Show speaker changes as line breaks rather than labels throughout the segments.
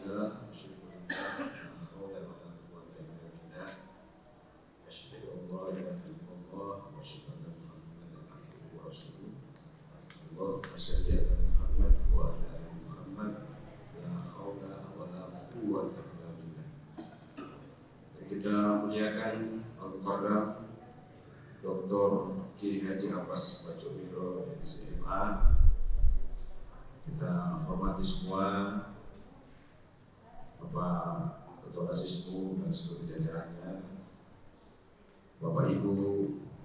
Alhamdulillah, syukurullah, la haula wa la quwwata illa billah. Asyhadu an la ilaha illallah wa asyhadu anna Muhammadan abduhu wa rasuluh. Allahumma shalli ala Muhammad wa ala ali Muhammad. La haula wa la quwwata illa billah. Kita muliakan Al-Mukarram Dr. Kiai Haji Abbas Bacomiro SMA. Kita hormati semua Bapak Ketua Asismu dan seluruh jajarannya, Bapak Ibu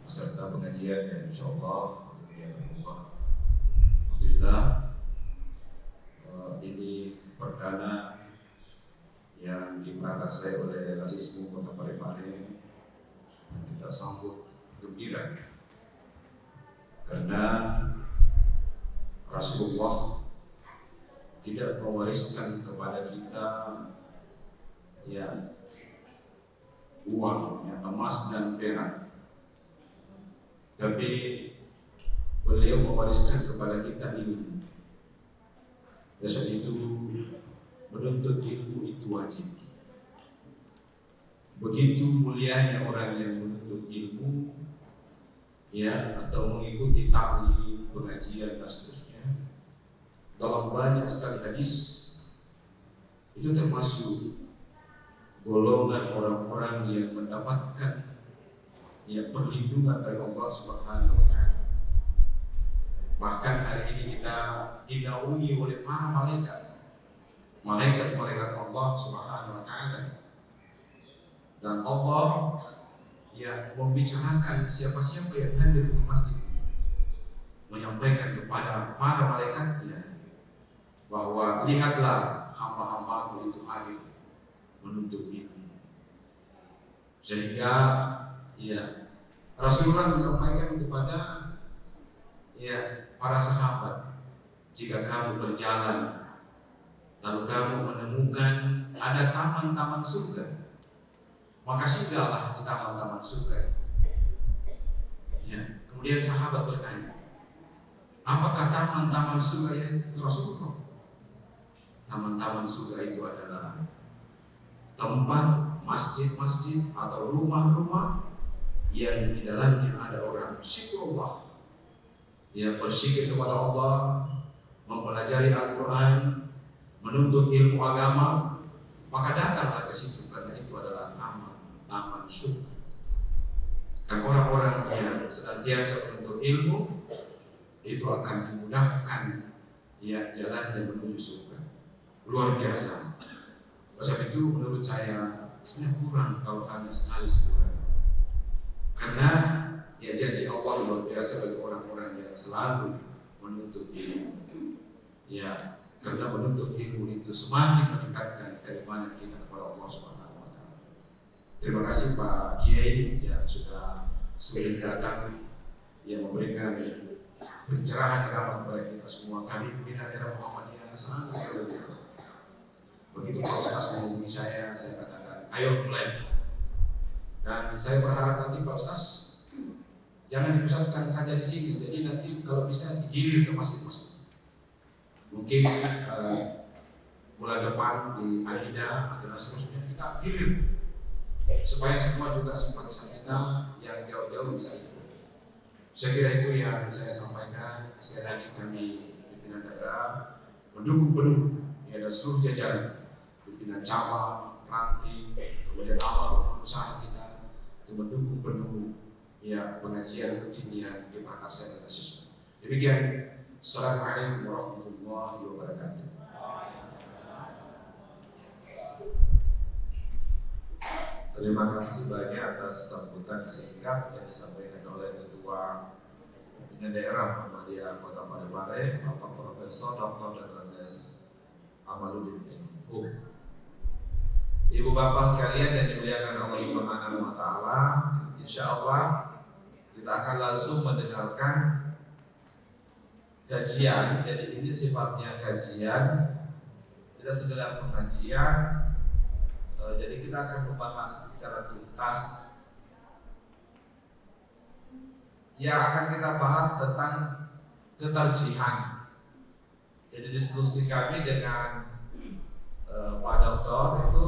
peserta pengajian dan insyaallah alhamdulillah ini perdana yang diprakarsai oleh Asismu Kota Parepare. Kita sambut gembira karena Rasulullah tidak mewariskan kepada kita uang, emas dan perak, tapi beliau mewariskan kepada kita ilmu. Dasar itu menuntut ilmu itu wajib. Begitu mulianya orang yang menuntut ilmu, atau mengikuti taklim, pengajian dan seterusnya. Dalam banyak sekali hadis itu termasuk golongan orang-orang yang mendapatkan perlindungan dari Allah Subhanahu wa taala. Bahkan hari ini kita dinaungi oleh para malaikat Allah Subhanahu wa taala. Dan Allah membicarakan siapa-siapa yang hadir di masjid, menyampaikan kepada para malaikatnya bahwa lihatlah hamba-hambaku itu hadir menuntut ilmu. Sehingga Rasulullah menyampaikan kepada para sahabat, jika kamu berjalan lalu kamu menemukan ada taman-taman surga, maka singgahlah di taman-taman surga itu. Kemudian sahabat bertanya, apakah taman-taman surga yang Rasulullah? Taman-taman surga itu adalah tempat masjid-masjid atau rumah-rumah yang di dalamnya ada orang zikrullah, yang berzikir kepada Allah, mempelajari Al-Quran, menuntut ilmu agama, maka datanglah ke situ karena itu adalah taman surga. Karena orang-orang yang senantiasa menuntut ilmu itu akan dimudahkan jalannya menuju surga. Luar biasa. Sebab itu menurut saya sebenarnya kurang kalau hanya sekali sebulan. Karena janji Allah luar biasa bagi orang-orang yang selalu menuntut ilmu. Karena menuntut ilmu itu semakin meningkatkan keimanan kita kepada Allah Subhanahu wa taala. Terima kasih Pak Kiai yang sudah sering datang yang memberikan pencerahan agama kepada kita semua. Kami pimpinan daerah Muhammadiyah sangat berterima. Begitu Pak Ustaz menghubungi saya katakan, ayo mulai. Dan saya berharap nanti Pak Ustaz jangan dipusatkan saja di sini. Jadi nanti kalau bisa digilir ke masjid-masjid. Mungkin bulan depan di Adida atau seterusnya kita gilir supaya semua juga simpatisan kita yang jauh-jauh bisa ikut. Saya kira itu yang saya sampaikan. Sekali lagi kami pimpinan daerah mendukung penuh dan seluruh jajaran pimpinan cabang, ranting, kemudian amal usaha kita untuk mendukung penuh pengajian rutin yang diprakarsai oleh siswa. Demikian, assalamualaikum warahmatullahi wabarakatuh.
Terima kasih banyak atas sambutan singkat yang disampaikan oleh Ketua Pimpinan Daerah Muhammadiyah Kota Parepare, Bapak Profesor Dr. Dr. Amaluddin M.Hum. Ibu bapak sekalian yang dimuliakan Allah Subhanahu wa taala, insyaallah kita akan langsung mendengarkan kajian. Jadi ini sifatnya kajian, tidak sekedar pengajian. Jadi kita akan membahas secara tuntas. Yang akan kita bahas tentang ketarjihan. Jadi diskusi kami dengan Pak Dokter itu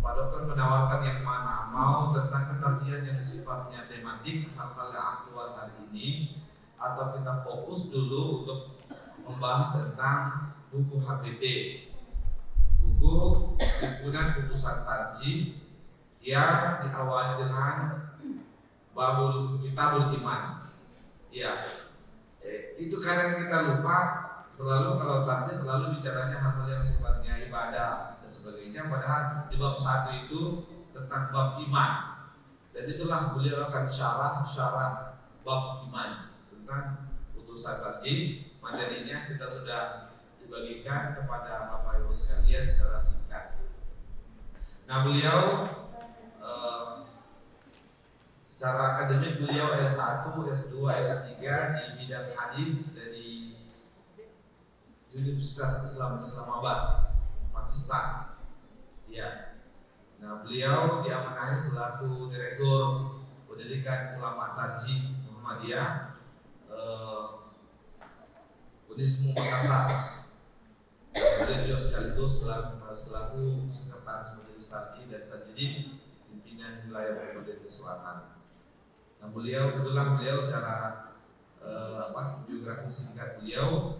Pak Dokter menawarkan yang mana, mau tentang ketarjian yang sifatnya tematik hal-hal yang aktual hari ini, atau kita fokus dulu untuk membahas tentang buku HPT, buku himpunan putusan tarjih yang diawali dengan Kitabul Iman. Ya, itu kadang kita lupa. Selalu kalau tarjih selalu bicaranya hal-hal yang sifatnya ibadah dan sebagainya, padahal di bab 1 itu tentang bab iman. Dan itulah beliau akan syarah bab iman tentang putusan tarjih. Materinya kita sudah dibagikan kepada Bapak Ibu sekalian secara singkat. Nah, beliau secara akademik beliau S1, S2, S3 di bidang hadis dari Universitas Islam Islamabad, Pakistan. Ya. Nah, beliau diamanahi selaku Direktur Pendidikan Ulama Tarjih Muhammadiyah Unismu Makassar. Beliau sekaligus selaku Sekretaris Majelis Tarjih dan Tajdid Pimpinan Wilayah Provinsi Selatan. Nah, beliau secara biografi singkat beliau.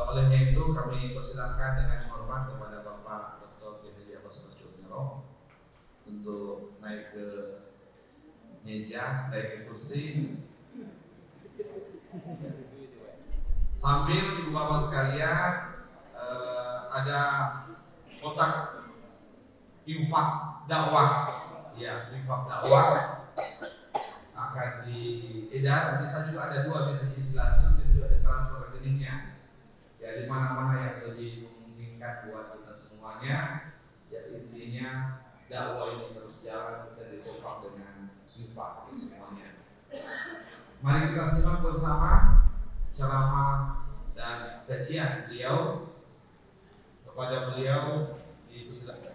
Olehnya itu kami persilahkan dengan hormat kepada Bapak Dr. Kiai Abbas Rasyidullah untuk naik ke meja, naik ke kursi. Sambil ibu bapak sekalian ada kotak infak dakwah, ya infak dakwah akan diedar. Bisa juga ada dua, bisa diisi langsung, bisa juga ada transfer rekeningnya. Ya, di mana-mana yang lebih memungkinkan buat kita semuanya. Ya, intinya dakwah ini terus jalan dan ditopang dengan infak semuanya. Mari kita simak bersama ceramah dan kajian beliau. Kepada beliau dipersilakan.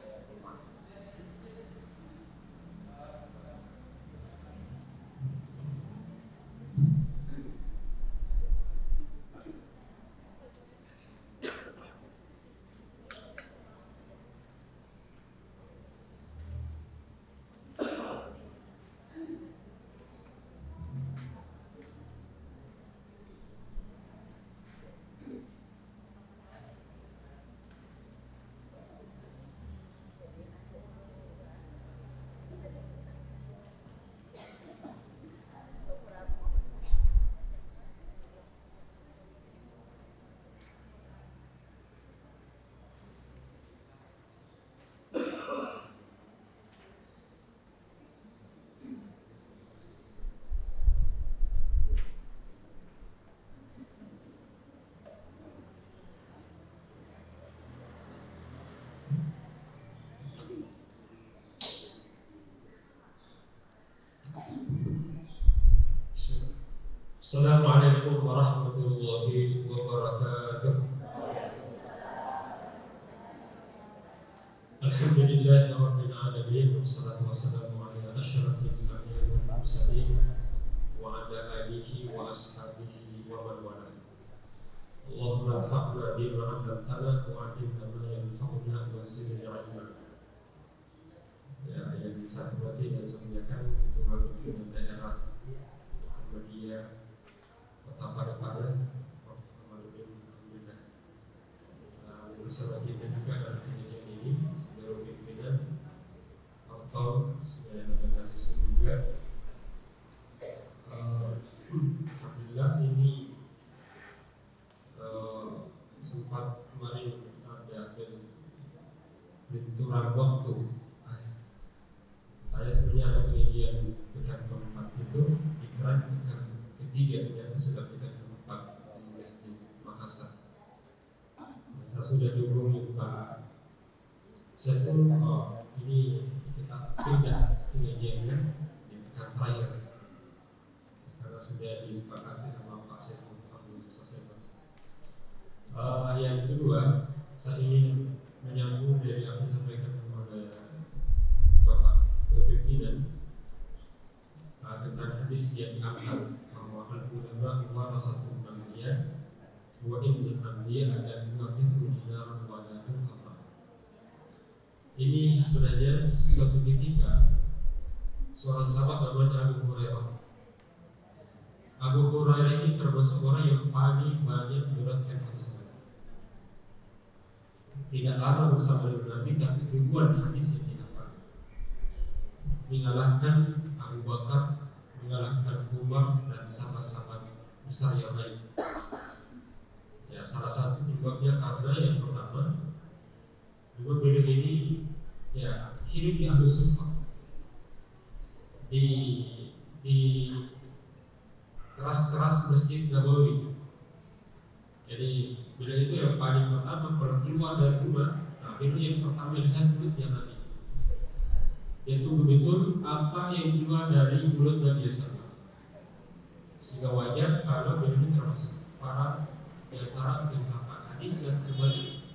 Assalamualaikum warahmatullahi wabarakatuh. Alhamdulillahi rabbil alamin, wassalatu wassalamu ala asyrafil anbiya'i wal mursalin wa ala alihi wa ashabihi wa man wala. Allahumma anfa'na bima 'allamtana wa 'allimna ma yanfa'una wa zidna 'ilma. Ya, yang saya hormati dan saya muliakan Ketua Pimpinan Daerah Muhammadiyah Kota Parepare, alhamdulillah. Bersama kita juga dalam penyajian ini seluruh pimpinan, aktor, semuanya mahasiswa juga. Alhamdulillah ini sempat kemarin ada benturan waktu. Saya sebenarnya ada penyajian pekan keempat itu, ikrar pekan ketiga ternyata sudah pekan keempat di Masjid Makassar. Saya sudah dihubungi Pak Saiful, ini kita pindah penyajiannya di pekan terakhir karena sudah disepakati sama Pak Saiful. Yang kedua, saya ingin menyambung dari apa yang disampaikan oleh Bapak Pimpinan tentang hadis yang diangkat bahwa al-ulama warasatul anbiya wa innal anbiya la yuwarithu dinaran wa la dirhaman. Ini sebenarnya suatu ketika seorang sahabat namanya Abu Hurairah. Abu Hurairah ini termasuk orang yang paling banyak meriwayatkan hadis. Tidak lama bersama dengan Nabi, tapi ribuan hadis yang dihafal. Mengalahkan Abu Bakar, mengalahkan Umar dan sahabat-sahabat besar yang lain. Ya, salah satu penyebabnya karena yang pertama, memang beliau ini ya hidup di Ahlus Suffah, di keras Masjid Nabawi. Jadi beliau itu yang paling pertama kalau keluar dari rumah, nah beliau yang pertama lihat mulutnya Nabi. Dia tunggu betul apa yang keluar dari mulut Nabi SAW. Sehingga wajar kalau beliau ini termasuk para di antara penghafal hadis yang terbalik.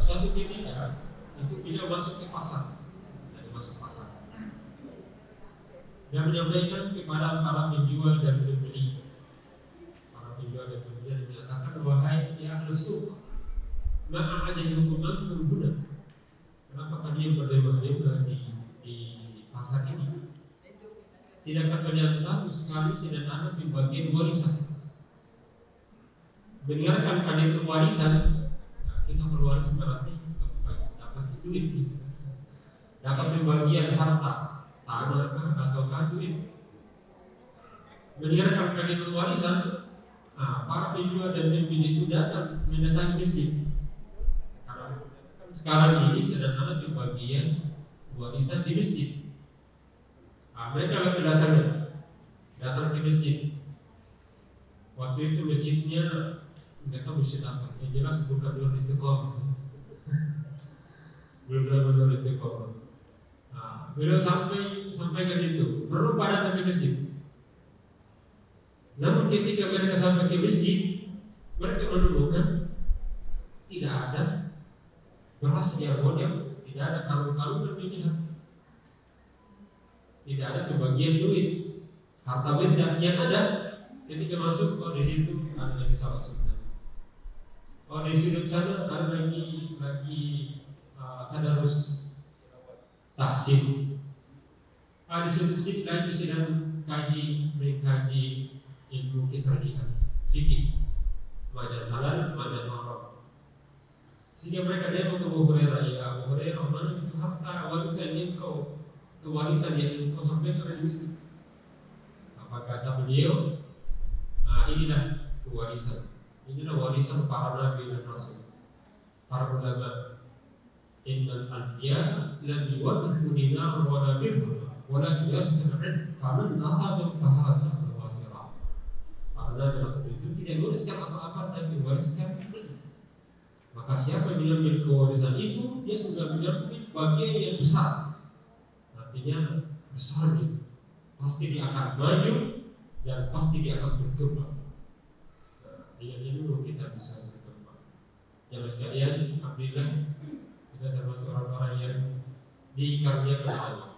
Suatu ketika itu beliau masuk ke pasar, dan menyampaikan kepada para penjual dan pembeli. Para penjual dan pembeli menyatakan, wahai ya Ahlus Suq, maka ada yang hukuman berguna. Kenapa kalian berdemah-demah di pasar ini? Tidakkah kalian tahu sekali sedang ada pembagian warisan? Mendengarkan kalian warisan, nah, kita berwaris berarti dapat duit, dapat pembagian harta, tanah atau duit. Mendengarkan kalian warisan, nah, para penjual dan pembeli itu mendatangi masjid. Karena sekarang ini sedang ada pembagian warisan di masjid. Nah, mereka lalu datang ke masjid. Waktu itu masjidnya nggak tahu masjid apa. Yang jelas bukan Nurul Istiqomah. Belum Nurul Istiqomah. Nah, beliau sampaikan itu perlu pada datang ke masjid. Namun ketika mereka sampai ke masjid, mereka menemukan tidak ada beras yang model, tidak ada kalung-kalung berpilihan, tidak ada pembagian duit, harta benda yang ada. Ketika masuk, oh di situ ada lagi salah sunnah. Oh di sudut sana ada lagi tadarus tahsin. Di sudut sini lagi sedang mengkaji ilmu keterjihan, fikih, mana halal, mana haram. Sehingga mereka demo ke Abu Hurairah, ya Abu Hurairah, mana itu harta warisan yang kewarisan yang engkau sampaikan di masjid? Apa kata beliau? Nah, inilah kewarisan. Inilah warisan para nabi dan rasul, para ulama. Innal anbiya lam yuwarithu dinaran wala dirham walakin yarsal 'an faman akhadha fahadha wafira. Para nabi rasul itu tidak mewariskan apa-apa, tapi mewariskan ilmu. Maka siapa yang mengambil kewarisan itu, dia sudah mengambil bagian yang besar. Artinya besar itu. Pasti dia akan maju dan pasti dia akan berkembang. Nah, dengan ini kita bisa berkembang. Yang sekalian, alhamdulillah kita termasuk orang-orang yang dikaruniakan Allah.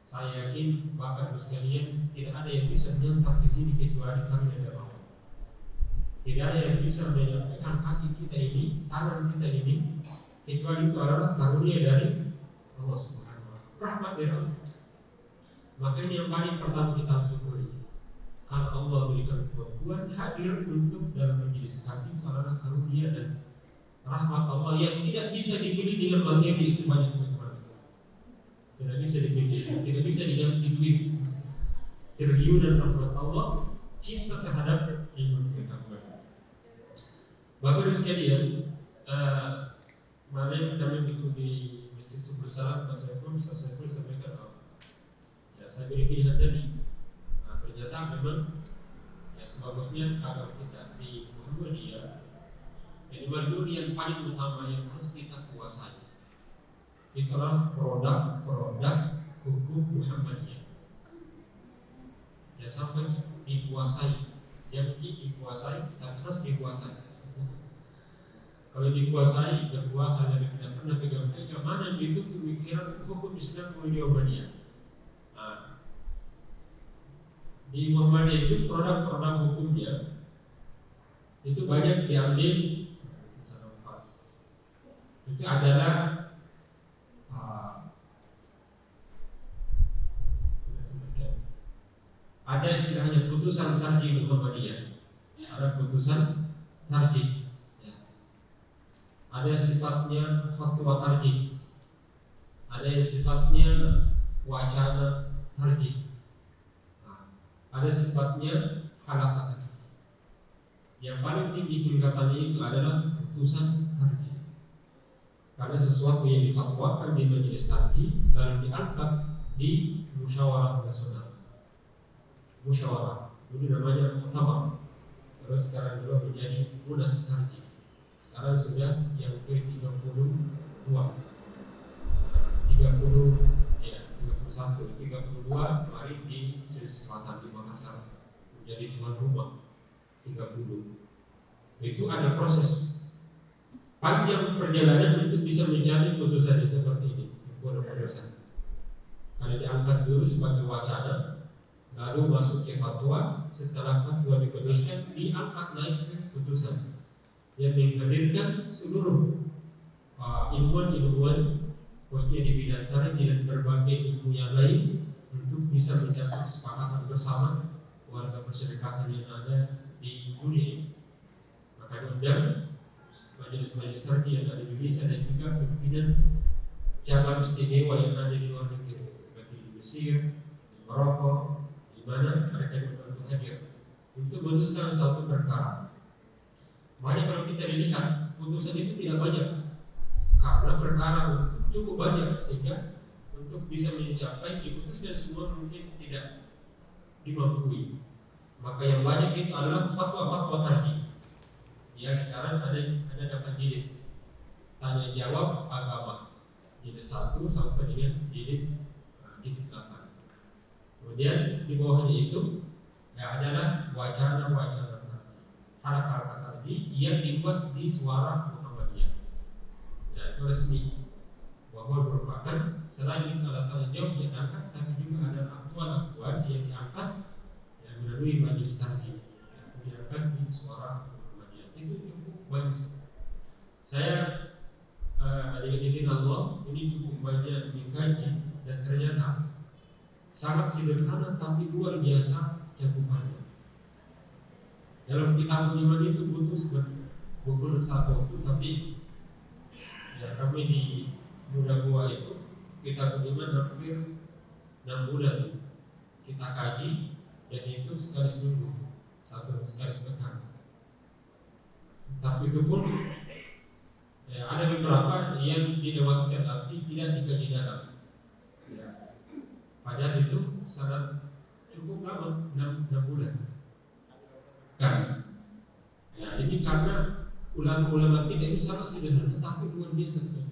Saya yakin Bapak sekalian tidak ada yang bisa menyantar di sini kecuali karunia dari Allah. Tidak ada yang bisa menyampaikan kaki kita ini, tangan kita ini, kecuali itu adalah karunia dari Allah Subhanahu wa Ta'ala, rahmat dari Allah. Makanya yang paling pertama kita harus syukuri. Kalau Allah berikan kemampuan hadir untuk dalam majelis kami, itu adalah karunia dan rahmat Allah yang tidak bisa dibeli dengan materi sebanyak bagaimana. Tidak bisa dibeli, tidak bisa diganti duit. Triliunan rahmat Allah, cinta terhadap ilmu pengetahuan. Bapak Ibu sekalian, kemarin kami itu di Masjid Subul Salam, Pak Saiful sampaikan, ya saya beri pilihan tadi. Nah, ternyata memang ya sebagusnya kalau kita di Muhammadiyah, minimal dulu yang paling utama yang harus kita kuasai itu adalah produk hukum Muhammadiyah. Ya sampai dikuasai, yang dikuasai tapi harus dikuasai. Kalau dikuasai, berkuasa dan tidak pernah pegang-pegang, mana itu pemikiran hukum Islam Muhammadiyah. Nah, di Muhammadiyah itu produk-produk hukumnya itu banyak diambil itu adalah ada istilahnya putusan tarjih Muhammadiyah, ada putusan tarjih, ya. Ada sifatnya fatwa tarjih, ada yang sifatnya wacana tarjih, ada sifatnya halaqah tarjih. Yang paling tinggi tingkatannya itu adalah putusan tarjih, karena sesuatu yang difatwakan di majelis tarjih lalu diangkat di musyawarah nasional. Musyawarah dulu namanya muktamar, terus sekarang juga menjadi munas tarjih. Sekarang sudah yang ke-32, 31, 32 kemarin di Sulawesi Selatan di Makassar menjadi tuan rumah 30. Itu ada proses panjang perjalanan untuk bisa menjadi putusan seperti ini. Putusan karena diangkat dulu sebagai wacana, lalu masuk ke fatwa, setelah fatwa diputuskan diangkat naik ke putusan yang menghadirkan seluruh ilmuwan khususnya di bidang tarikh dan berbagai ilmu yang lain untuk bisa mencapai kesepakatan bersama warga perserikatan yang ada di dunia. Maka diundang majelis-majelis tarikh yang ada di Indonesia dan juga pimpinan cabang istimewa yang ada di luar negeri, seperti di Mesir, di Maroko, di mana mereka membantu hadir untuk memutuskan satu perkara. Makanya kalau kita lihat putusan itu tidak banyak, karena perkara cukup banyak sehingga untuk bisa mencapai diputuskan semua mungkin tidak dimampui. Maka yang banyak itu adalah fatwa-fatwa tarjih. Ya, sekarang ada dapat jilid tanya jawab agama, jilid 1 sampai dengan jilid 8. Kemudian di bawahnya itu ya adalah wacana-wacana tarjih, haraka-haraka tarjih yang dibuat di Suara Muhammadiyah. Ya, itu resmi bahwa merupakan selain itu ada tanggung jawab yang diangkat, tapi juga ada aktual-aktual yang diangkat yang melalui majelis tarjih yang diangkat di Suara Muhammadiyah. Itu cukup banyak. Saya dengan izin Allah ini cukup banyak mengkaji dan ternyata sangat sederhana tapi luar biasa cakupannya. Dalam kitab iman itu butuh satu waktu, tapi ya kami di Muda Gua itu kitab iman hampir 6 bulan kita kaji, dan itu sekali seminggu, sekali sepekan. Tapi itu pun ya, ada beberapa yang dilewatkan, arti tidak dikaji dalam. Ya. Padahal itu sangat cukup lama, 6 bulan. Kan? Ya, ini karena ulama-ulama kita itu sangat sederhana, tapi luar biasa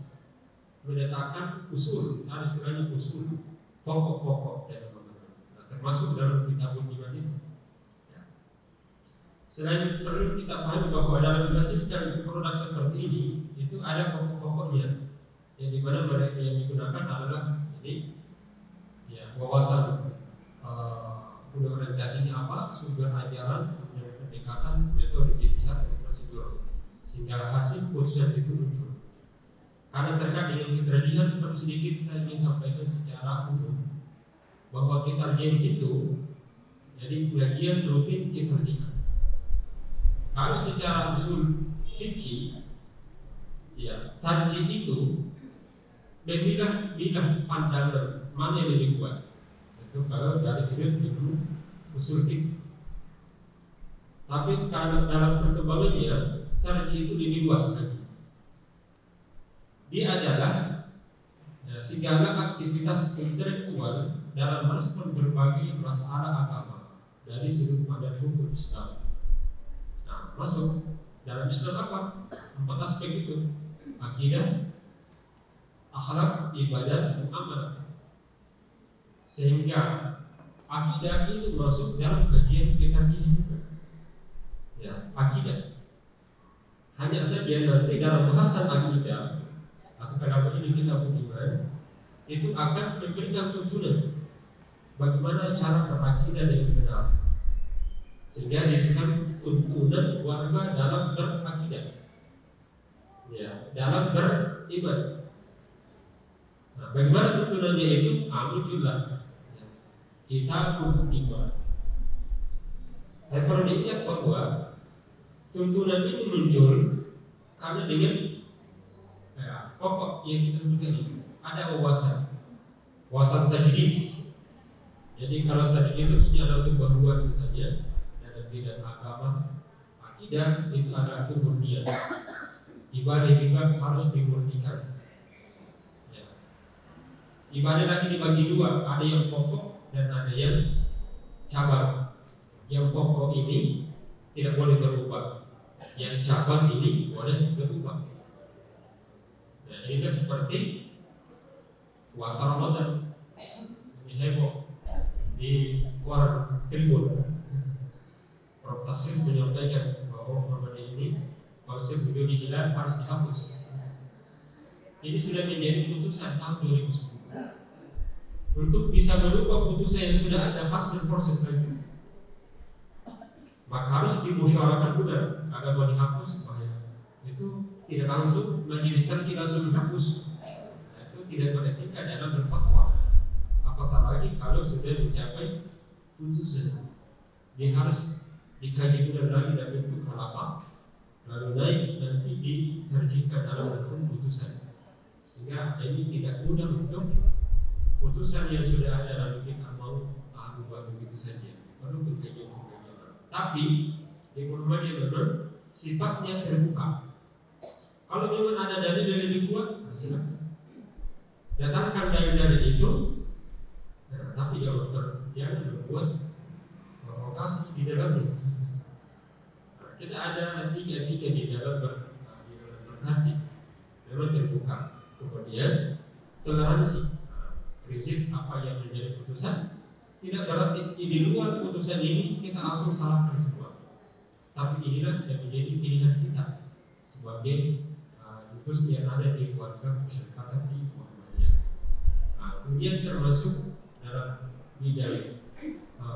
menetapkan usul, ada istilahnya usul, pokok-pokok dalam agama. Nah, termasuk dalam kitab iman itu. Ya. Selain perlu kita pahami bahwa dalam menghasilkan produk seperti ini itu ada pokok-pokoknya, yang dimana mereka yang digunakan adalah ini ya, wawasan orientasinya apa, sumber ajaran, kemudian pendekatan, metode ijtihad dan prosedur, sehingga hasil putusan itu muncul. Karena terkait dengan keterjihan, perlu sedikit saya ingin sampaikan secara umum bahwa keterjihan itu jadi bagian rutin keterjihan. Kalau secara usul fikih, ya tarjih itu memilah pandangan mana yang lebih kuat. Itu kalau dari sudut ilmu usul fikih. Tapi kalau dalam perkembangannya tarjih itu lebih luas lagi. Dia adalah ya, segala aktivitas intelektual dalam merespon berbagai masalah agama dari sudut pandang hukum Islam. Nah, masuk dalam Islam apa? 4 aspek itu: akidah, akhlak, ibadah, dan amalan. Sehingga akidah itu masuk dalam kajian ketarjihan juga. Ya, akidah. Hanya saja nanti dalam bahasan akidah atau kalau ini kita beriman itu akan memberikan tuntunan bagaimana cara berakidah dengan benar, sehingga disebutkan tuntunan warga dalam berakidah, ya, dalam iman. Nah, bagaimana tuntunannya itu? Muncullah kitabul iman. Tapi perlu diingat bahwa tuntunan ini muncul karena dengan pokok yang kita sebutkan ini ada wawasan tajdid. Jadi kalau tajdid itu sebenarnya untuk baharuan misalnya dalam bidang agama, akidah itu adalah kemurnian. Ibadah juga harus dimurnikan. Ya. Ibadah lagi dibagi dua, ada yang pokok dan ada yang cabang. Yang pokok ini tidak boleh berubah, yang cabang ini boleh berubah. Nah, ini seperti puasa Ramadan. Ini heboh di koran Tribun. Prof. Taslim menyampaikan bahwa Ramadan ini konsep wujud hilal harus dihapus. Ini sudah menjadi putusan tahun 2010. Untuk bisa merubah putusan yang sudah ada harus berproses lagi. Maka harus dimusyawarahkan benar agar mau dihapus. Itu tidak langsung majelis tertinggi langsung dihapus. Itu tidak beretika dalam berfatwa. Apatah lagi kalau sudah mencapai putusan, dia harus dikaji benar lagi dalam bentuk apa, lalu naik nanti diterjemahkan dalam bentuk putusan. Sehingga ini tidak mudah untuk putusan yang sudah ada lalu kita mau ubah begitu saja. Perlu pengkajian. Tapi di Muhammadiyah memang sifatnya terbuka. Kalau memang ada dalil yang lebih kuat, silakan datangkan dalil-dalil itu. Nah, tapi jangan membuat provokasi di dalamnya. Nah, kita ada tiga di dalam bertanding, memang terbuka. Kemudian toleransi, prinsip apa yang menjadi putusan. Tidak berarti di luar putusan ini kita langsung salahkan semua. Tapi inilah yang menjadi pilihan kita sebagai terus yang ada di keluarga masyarakat di Muhammadiyah. Kemudian termasuk dalam bidang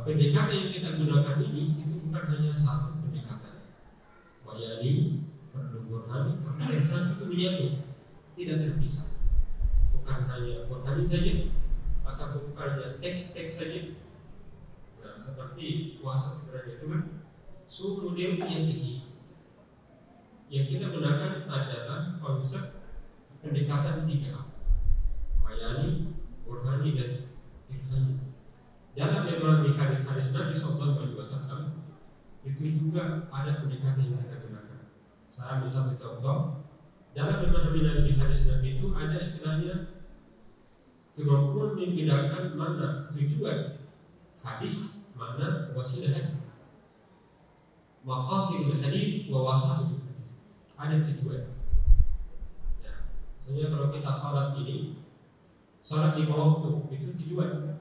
pendekatan yang kita gunakan ini itu bukan hanya satu pendekatan. Bayani, perlu burhani, perlu irfan itu menyatu, tidak terpisah. Bukan hanya burhani saja, atau bukan hanya teks-teks saja. Nah, seperti puasa sebenarnya itu kan sumudil yatihi. Yang kita gunakan adalah konsep pendekatan 3, bayani, burhani, dan irfani. Dalam memahami hadis-hadis Nabi SAW itu juga ada pendekatan yang kita gunakan. Saya ambil satu contoh. Dalam memahami hadis Nabi itu ada istilahnya kemampuan membedakan mana tujuan hadis, mana wasilah hadis. Maqasidul hadis wa wasail. Ada tujuan. Ya, misalnya kalau kita salat di waktu itu tujuan.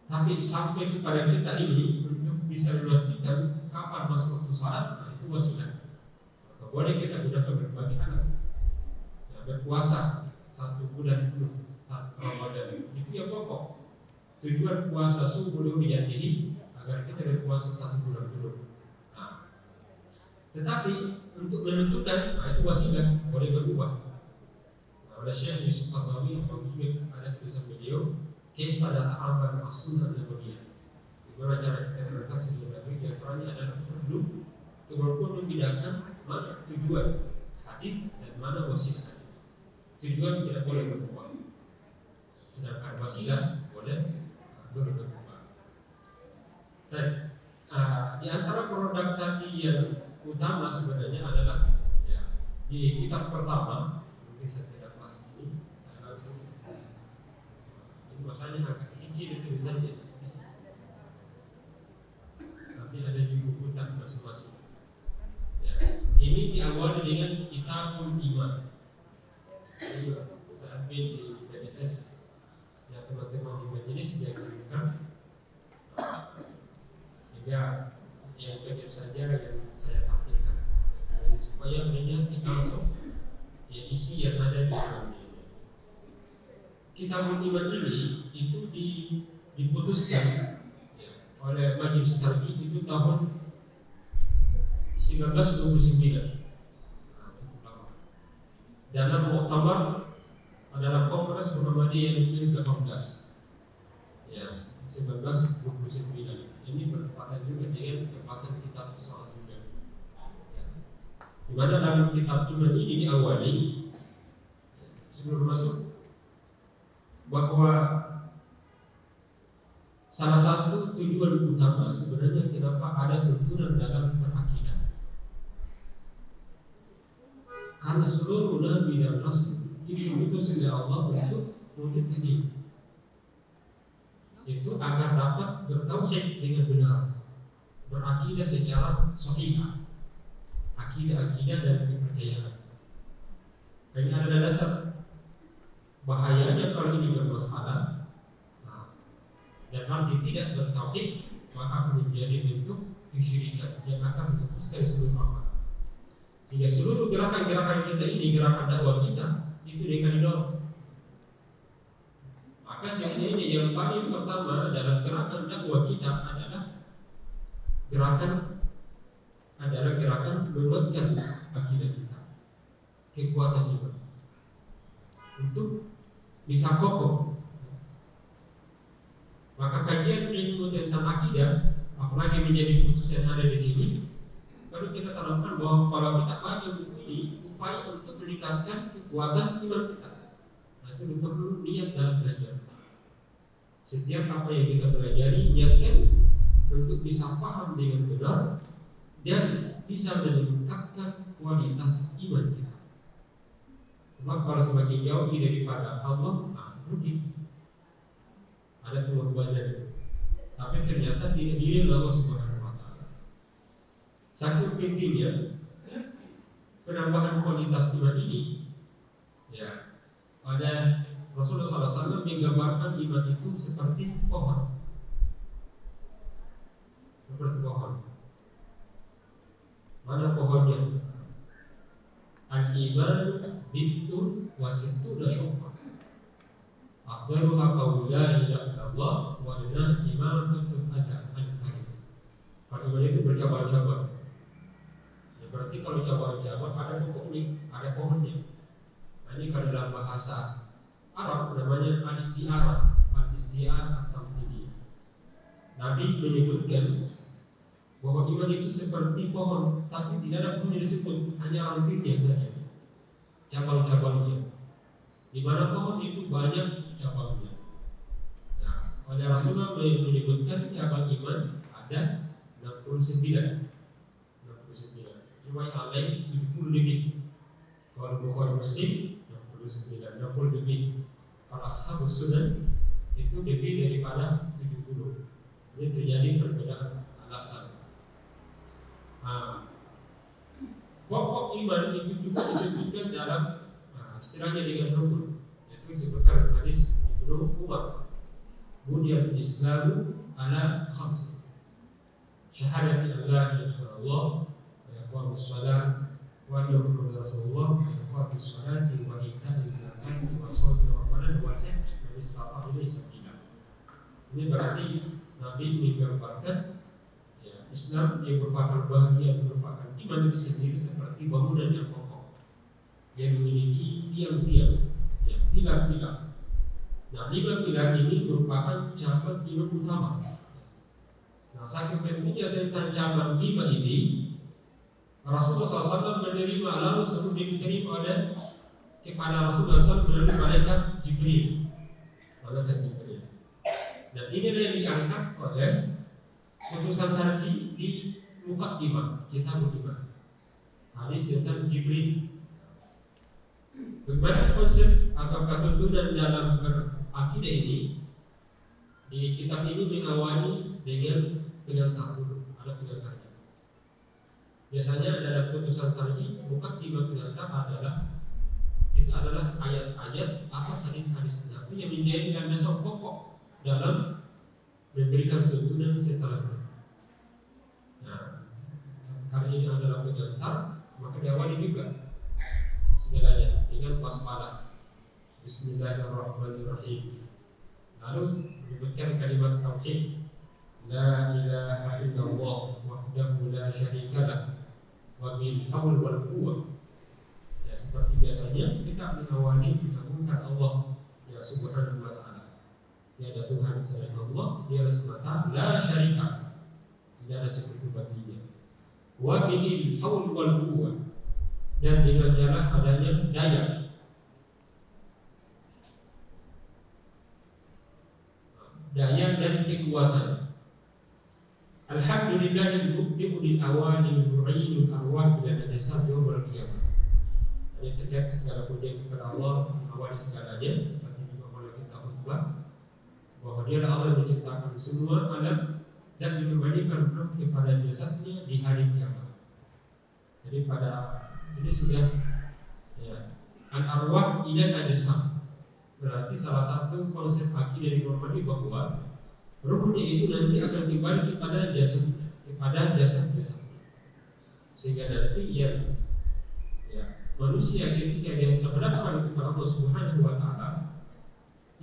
Tapi sampai kepada kita ini untuk bisa memastikan kapan masuk waktu salat, itu wasilah. Maka boleh kita gunakan berbagai alat. Ya, berpuasa 1 bulan penuh Ramadan itu yang pokok. Tujuan puasa subuh niyatihi agar kita berpuasa 1 bulan penuh. Nah, tetapi untuk menentukan itu wasilah boleh berubah. Nah, oleh Syekh Yusuf Qaradawi ada tulisan beliau, "Kaifa nata'amal as-sunnah nabawiyah." Bagaimana cara kita berinteraksi dengan Nabi? Di antaranya adalah perlu kemampuan membedakan mana tujuan hadis dan mana wasilah hadis. Tujuan tidak boleh berubah. Sedangkan wasilah boleh berubah. Dan di antara produk tadi yang utama sebenarnya adalah di kitab pertama, mungkin saya tidak bahas ini, saya langsung ini masanya agak kecil tulisannya, tapi ada juga buku masing-masing. Ya, ini diawali dengan kitabul iman. Ini saya ambil di PDF. Ya, teman-teman di majelis dia kirimkan. Hingga yang PDF saja yang saya tampilkan, supaya melihat kita langsung ya isi yang ada di dalamnya. Kitabul iman ini itu diputuskan ya, oleh Majelis Tarjih itu tahun 1929. Dalam muktamar adalah Kongres Muhammadiyah yang ke-18 ya 1929. Ini bertepatan juga dengan pembahasan kitab soal iman ya. Di mana dalam kitab iman ini diawali sebelum masuk bahwa salah satu tujuan utama sebenarnya kenapa ada tuntunan dalam berakidah, karena seluruh nabi dan rasul diutus oleh Allah untuk mewujudkan ini, itu agar dapat bertauhid dengan benar, berakidah secara sahih, akidah dan kepercayaan. Karena ada dasar bahayanya kalau ini bermasalah dan arti tidak bertauhid, maka akan menjadi bentuk kesyirikan yang akan menghapuskan seluruh amal. Sehingga seluruh gerakan-gerakan kita ini, gerakan dakwah kita itu dengan didorong. Maka sebenarnya yang paling pertama dalam gerakan dakwah kita adalah gerakan menguatkan akidah kita, kekuatan iman untuk bisa kokoh. Maka kajian ilmu tentang akidah, apalagi menjadi putusan yang ada di sini, baru kita terangkan bahwa kalau kita baca buku ini, upaya untuk meningkatkan kekuatan iman kita. Nah, itu perlu niat dalam belajar. Setiap apa yang kita pelajari, niatkan untuk bisa paham dengan benar dan bisa meningkatkan kualitas iman kita. Sebab kalau semakin jauh daripada Allah, rugi. Ada pengorbanan, tapi ternyata tidak diri Allah Subhanahu wa Ta'ala. Saking pentingnya penambahan kualitas iman ini, ya, ada Rasulullah SAW menggambarkan iman itu seperti pohon, Mana pohonnya? Al-iman bintun wasittuna syu'bah. Afdaluha qawlu la ilaha illallah wa adnaha imamatun adha an-karim. Kalau iman itu bercabang-cabang. Ya, berarti kalau cabang-cabang ada pokoknya, ada pohonnya. Nah, ini kalau dalam bahasa Arab namanya al-isti'arah at-tamthiliyah. Nabi menyebutkan bahwa iman itu seperti pohon, tapi tidak ada pohon yang disebut, hanya rantingnya saja, cabang-cabangnya. Di mana pohon itu banyak cabangnya. Nah, oleh Rasulullah menyebutkan cabang iman ada 69. Riwayat lain 70 lebih. Kalau Bukhari Muslim 60 lebih. Kalau Ashabus Sunan itu lebih daripada 70. Ini terjadi perbedaan alasan. Pokok iman itu juga disebutkan dalam istilahnya dengan rukun, yaitu disebutkan hadis Ibnu Umar, buniyal Islamu ala khams, syahadati an la ilaha illallah wa iqamis shalah wa anna muhammadar rasulullah wa iqamis shalati wa ita'iz zakati wa shaumi ramadan wal hajj man istata'a ilaihi sabila. Ini berarti Nabi menggambarkan Islam yang merupakan bahagian, merupakan iman itu sendiri seperti bangunan yang kokoh yang memiliki tiang-tiang, pilar-pilar. Nah, 5 pilar ini merupakan cabang iman utama. Nah, saking pentingnya tentang cabang 5 ini, Rasulullah SAW menerima, lalu sebelum diterima oleh kepada Rasulullah SAW melalui malaikat Jibril. Dan ini yang diangkat oleh putusan tarji di Muqaddimah Kitabul Iman, hadis tentang Jibril. Bagaimana konsep atau ketuntunan dalam berakidah ini? Di kitab ini mengawali dengan pengantar dulu, ada pengantarnya. Biasanya dalam putusan tarji, Muqaddimah pengantar itu adalah ayat-ayat atau hadis-hadis Nabi yang menjadi dasar pokok dalam memberikan tuntunan setelahnya. Nah, kali ini adalah pengantar, maka diawali juga segalanya dengan basmalah, Bismillahirrahmanirrahim. Lalu menyebutkan kalimat tauhid, La ilaha illallah wahdahu la syarikalah wa bil haul wal quwwah. Ya, seperti biasanya kita mengawali dengan mengagunkan Allah ya Subhanahu wa taala. Tiada Tuhan selain Allah, Dia semata, la syarika, tidak ada sekutu baginya. Wa bihil haul wal quwwah, dan dengan jalan adanya daya dan kekuatan. Alhamdulillahil mubdi'u lil awani mu'inul arwah ila najasat yaumil qiyamah. Ini terkait segala puji kepada Allah, mengawali segalanya, seperti dimana kita khutbah bahwa Dia adalah Allah yang menciptakan semua alam dan mengembalikan roh kepada jasadnya di hari kiamat. Jadi pada ini sudah ya, al-arwah ila najasat. Berarti salah satu konsep akidah dari Muhammadi bahwa ruhnya itu nanti akan kembali kepada jasad-jasad. Sehingga nanti ya manusia ketika dia berhadapan kepada Allah Subhanahu wa taala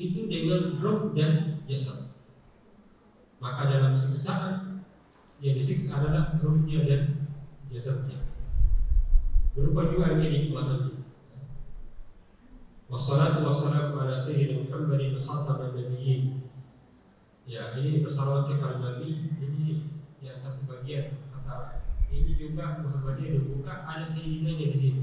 itu dengan roh dan jasad. Maka dalam siksaan yang disiksa adalah rohnya dan jasadnya. Berupa juga kenikmatannya. Wassalatu wassalamu ala sayyidina Muhammadin khataman nabiyyin. Ya, ini bersalawat kepada Nabi. Ini di antara sebagian kata ini juga Muhammadiyah dibuka ada sayyidinanya di sini.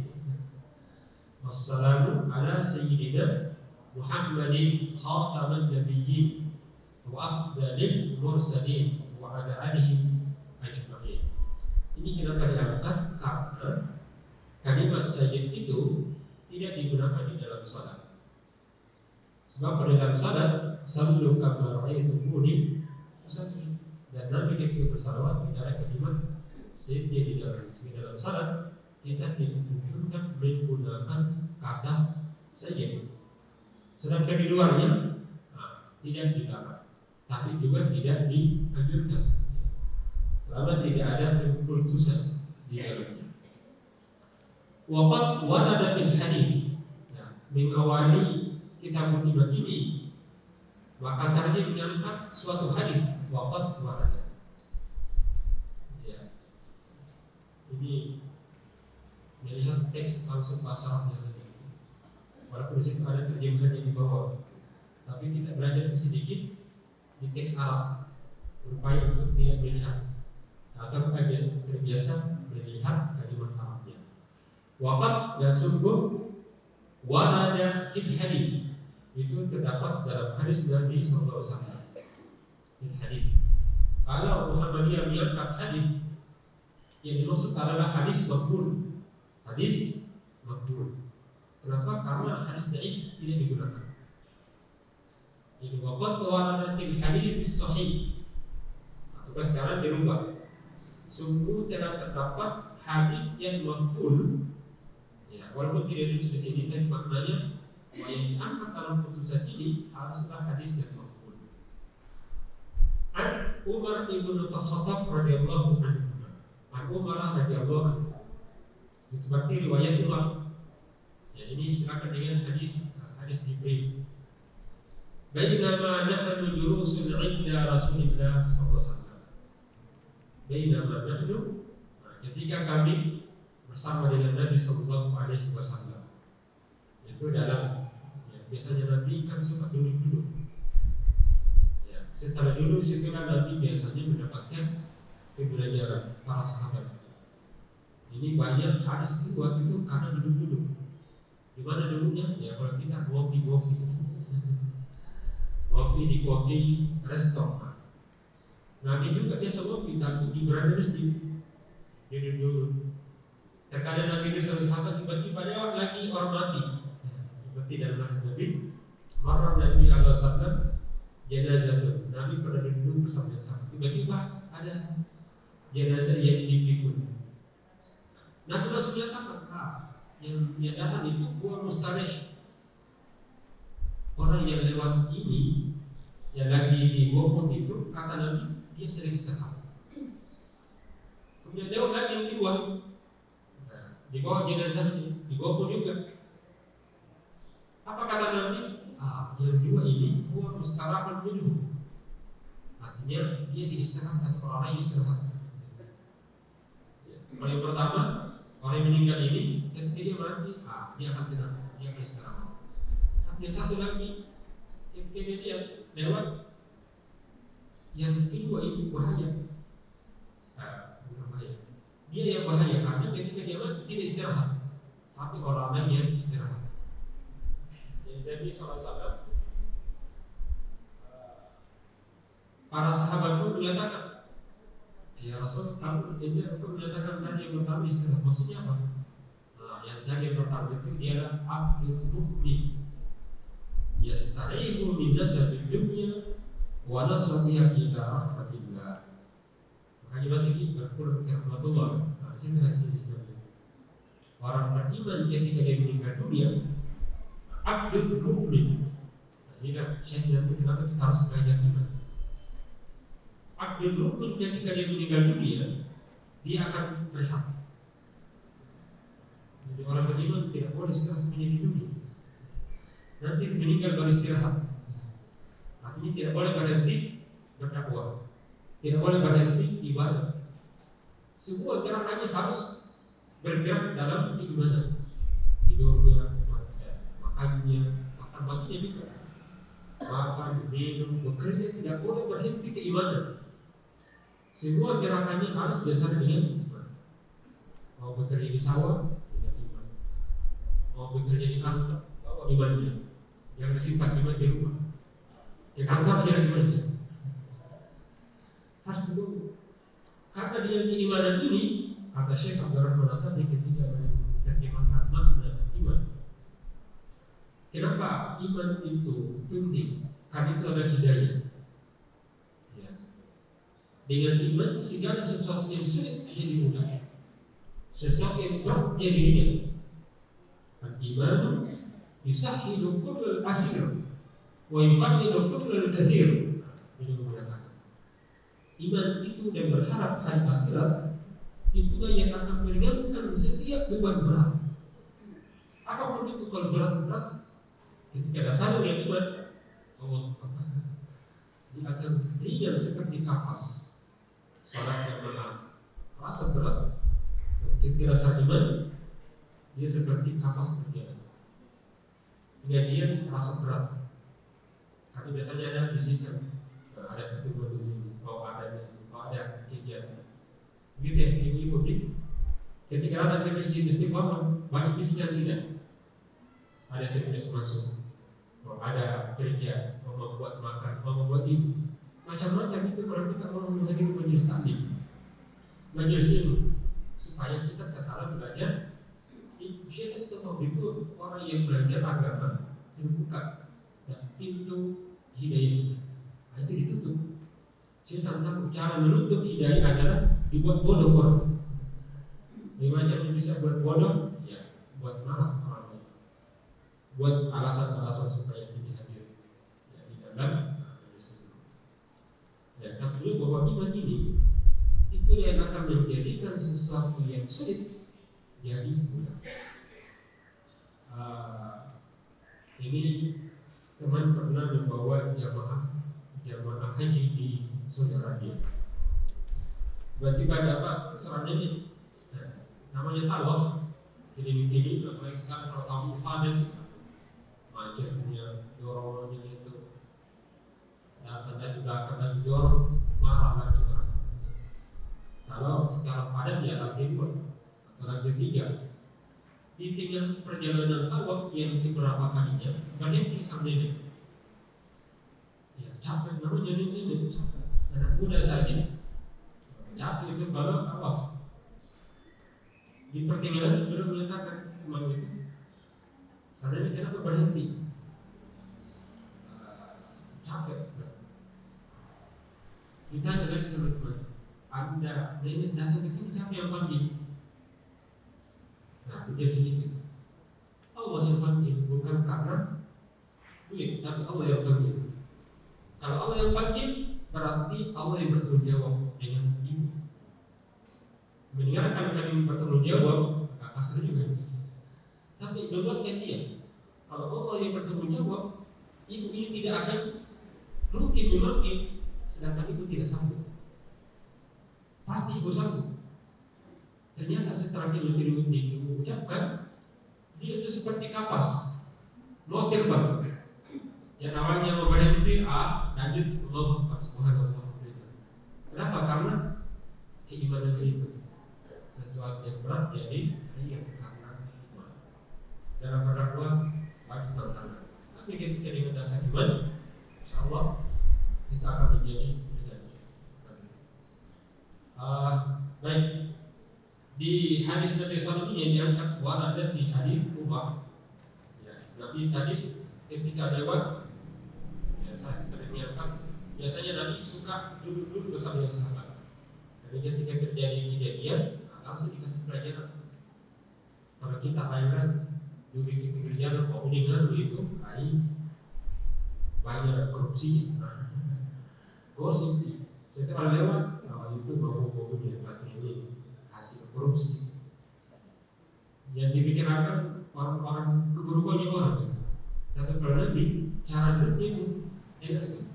Wassalamu ala sayyidina Muhammadin khataman nabiyyin wa afdalil mursalin wa ala alihi ajma'in. Ini kenapa diangkat? Karena kalimat sayyid itu tidak digunakan di dalam salat. Sebab pada dalam salat sallu kama ra'aytumuni usalli, dan Nabi ketika bersalawat tidak ada kalimat sayyid di dalam salat. Kita tidak dituntunkan menggunakan kata sayyid. Sedangkan di luarnya tidak dilarang, tapi juga tidak dianjurkan selama tidak ada kultusan di dalamnya. Waqad warada fil hadis, mengawali kitab iman ini maka tadi mengangkat suatu hadis waqad warada. Ya. Ini melihat teks langsung bahasa Arabnya saja. Walaupun di situ ada terjemahannya di bawah, tapi kita belajar sedikit di teks Arab berupaya untuk tidak melihat atau terbiasa melihat kalimat Arabnya. Waqad dan sungguh warada fil hadis itu terdapat dalam hadis Nabi sallallahu alaihi wasallam. Fil hadis. Kalau Muhammadiyah mengangkat hadis yang dimaksud adalah hadis maqbul. Hadis maqbul. Kenapa? Karena hadis dhaif tidak digunakan. Ini waqad warada fil hadis sahih. Atau sekarang dirubah. Sungguh telah terdapat hadis yang maqbul. Ya, walaupun tidak ditulis di sini, tapi maknanya bahwa yang diangkat dalam putusan ini haruslah hadis yang maqbul. An Umar ibn Khattab radhiyallahu anhu. An Umar radhiyallahu anhu. Itu berarti riwayat Umar. Ya, ini silakan dengan hadis Jibril. Bainama nahnu julusun 'inda Rasulillah sallallahu alaihi wasallam. Bainama nahnu, ketika kami bersama dengan Nabi sallallahu alaihi wasallam. Itu dalam biasanya Nabi kan suka duduk-duduk. Ya, setelah duduk situlah Nabi biasanya mendapatkan pembelajaran para sahabat. Ini banyak hadis keluar itu karena duduk-duduk. Di mana duduknya? Ya kalau kita ngopi di kopi restoran. Nabi juga biasa ngopi tapi di berada masjid. Duduk. Terkadang Nabi bersama sahabat tiba-tiba lewat lagi orang mati. Seperti dalam hadis Nabi, marah Nabi sallallahu alaihi wasallam jenazah. Nabi pernah duduk bersama sahabat. Tiba-tiba ada jenazah yang dipikul. Nabi langsung menyatakan, yang datang itu gua mustarih. Orang yang lewat ini, yang lagi digopong itu, kata Nabi, dia sering istirahat. Kemudian lewat lagi yang kedua, di bawah jenazahnya, digopong juga. Apa kata Nabi? Yang dua ini gua mustarahat dulu. Artinya dia tidak istirahat, tapi orang lain istirahat. Kalau yang pertama, orang yang meninggal ini ketika dia mati, dia akan tenang, dia akan istirahat. Tapi yang satu lagi ketika dia lewat, yang kedua ini bahaya. Bukan bahaya. Dia yang bahaya karena ketika dia mati tidak istirahat, tapi orang lain yang istirahat. Jadi salah para sahabat pun menyatakan, ya Rasul, kamu menyatakan tadi yang pertama istirahat, maksudnya apa? Nah, yang tadi yang pertama itu dia adalah abdul mu'min, yastarihu min nasabid dunya wa nasabiha ila rahmatillah. Makanya masih berkurang ke rahmatullah. Nah, sini hadis disebutkan orang beriman ketika dia meninggal dunia abdul mu'min. Nah, inilah syahid itu kenapa kita harus belajar iman. Abdul mu'min ketika dia meninggal dunia, dia akan berehat. Jadi orang beriman tidak boleh stres menjadi dunia. Nanti meninggal baru istirahat. Artinya tidak boleh berhenti berdakwah, tidak boleh berhenti ibadah. Semua gerakannya harus bergerak dalam keimanan. Tidurnya, makannya, makan matinya juga. Makan, minum, bekerja tidak boleh berhenti keimanan. Semua gerakannya harus dasar dengan iman. Mau bekerja di sawah, dengan iman. Mau bekerja di kantor, bawa imannya. Jangan simpan iman di rumah. Di kantor jangan imannya. Harus dulu. Karena dia keimanan ini, kata Syekh Abdurrahman As-Sa'di ketika menerjemahkan makna iman. Kenapa iman itu penting? Karena itu adalah hidayah. Dengan iman segala sesuatu yang sulit jadi mudah, sesuatu yang berat jadi ringan. Al-iman yusahhilu kullal asir wa yuqallilu kullal katsir. Ini mengatakan iman itu dan berharap hari akhirat itulah yang akan meringankan setiap beban berat. Apapun itu, kalau berat-berat ketika dasarnya yang iman, dia akan ringan seperti kapas. Salat yang berat, terasa berat. Ketika rasa iman, dia seperti kapas berjalan. Pengajian terasa berat. Tapi biasanya ada bisikan, ada ketua di sini, ada kegiatan. Begitu ya, ini mudik. Ketika datang ke masjid Istiqomah, banyak bisikan tidak. Ada SMS masuk, ada kerja, mau membuat makan, mau membuat ini. Macam-macam itu kalau kita mau menghadiri majelis taklim, majelis ilmu, supaya kita tertarik belajar. Syaitan itu tahu itu orang yang belajar agama terbuka dan pintu hidayah itu ditutup. Syaitan tahu cara menutup hidayah adalah dibuat bodoh orang. Macam yang bisa buat bodoh, ya buat malas orang lain, buat alasan-alasan supaya tidak hadir ya, di dalam. Ya, tapi dulu bahwa iman ini itu yang akan menjadikan sesuatu yang sulit jadi mudah. Ini teman pernah membawa jamaah haji di Saudi Arabia. Tiba-tiba ada apa? Seorang ini, namanya tawaf. Kini apalagi sekarang kalau tahu ifadah, macetnya, dorongannya itu. Dan juga akan dorong marah lagi orang. Kalau sekarang padat dia lagi dua atau lagi tiga. Di tengah perjalanan tawaf yang keberapa kalinya berhenti sambil ini. Ya capek namanya ini capek. Anak muda saja capek itu kalau tawaf. Di pertengahan belum menyatakan memang itu. Sana ini kenapa berhenti? Capek. Ditanya lagi sama teman, Anda ini datang ke sini siapa yang panggil? Nah, dia sedikit. Allah yang panggil, bukan karena duit, tapi Allah yang panggil. Kalau Allah yang panggil, berarti Allah yang bertanggung jawab dengan ini. Mendengarkan kami bertanggung jawab, agak kasar juga. Tapi doakan dia. Kalau Allah yang bertanggung jawab, ibu ini tidak akan mungkin memanggil. Sedangkan ibu tidak sanggup. Pasti ibu sanggup. Ternyata setelah dia mengucapkan, dia itu seperti kapas mau terbang. Yang awalnya mau berhenti, lanjut Allah Akbar, subhanallah. Kenapa? Karena keimanan itu sesuatu yang berat jadi yang karena iman. Dalam berdakwah banyak tantangan. Tapi ketika dengan dasar iman, insya Allah kita akan menjadi dengannya. Baik. Di hadis Nabi SAW ini yang diangkat ada di hadis Umar. Ya, Nabi tadi ketika lewat, biasa kita diangkat. Biasanya Nabi suka duduk bersama yang sahabat. Dan ketika terjadi kejadian, langsung dikasih pelajaran. Kalau kita layanan duduk di pinggir jalan, mau meninggal itu, banyak korupsi. Gosip. Setelah lewat, itu mobil yang pasti ini hasil korupsi. Yang dipikirkan orang-orang keburukannya orang. Tapi kalau Nabi cara hidupnya itu enak sekali.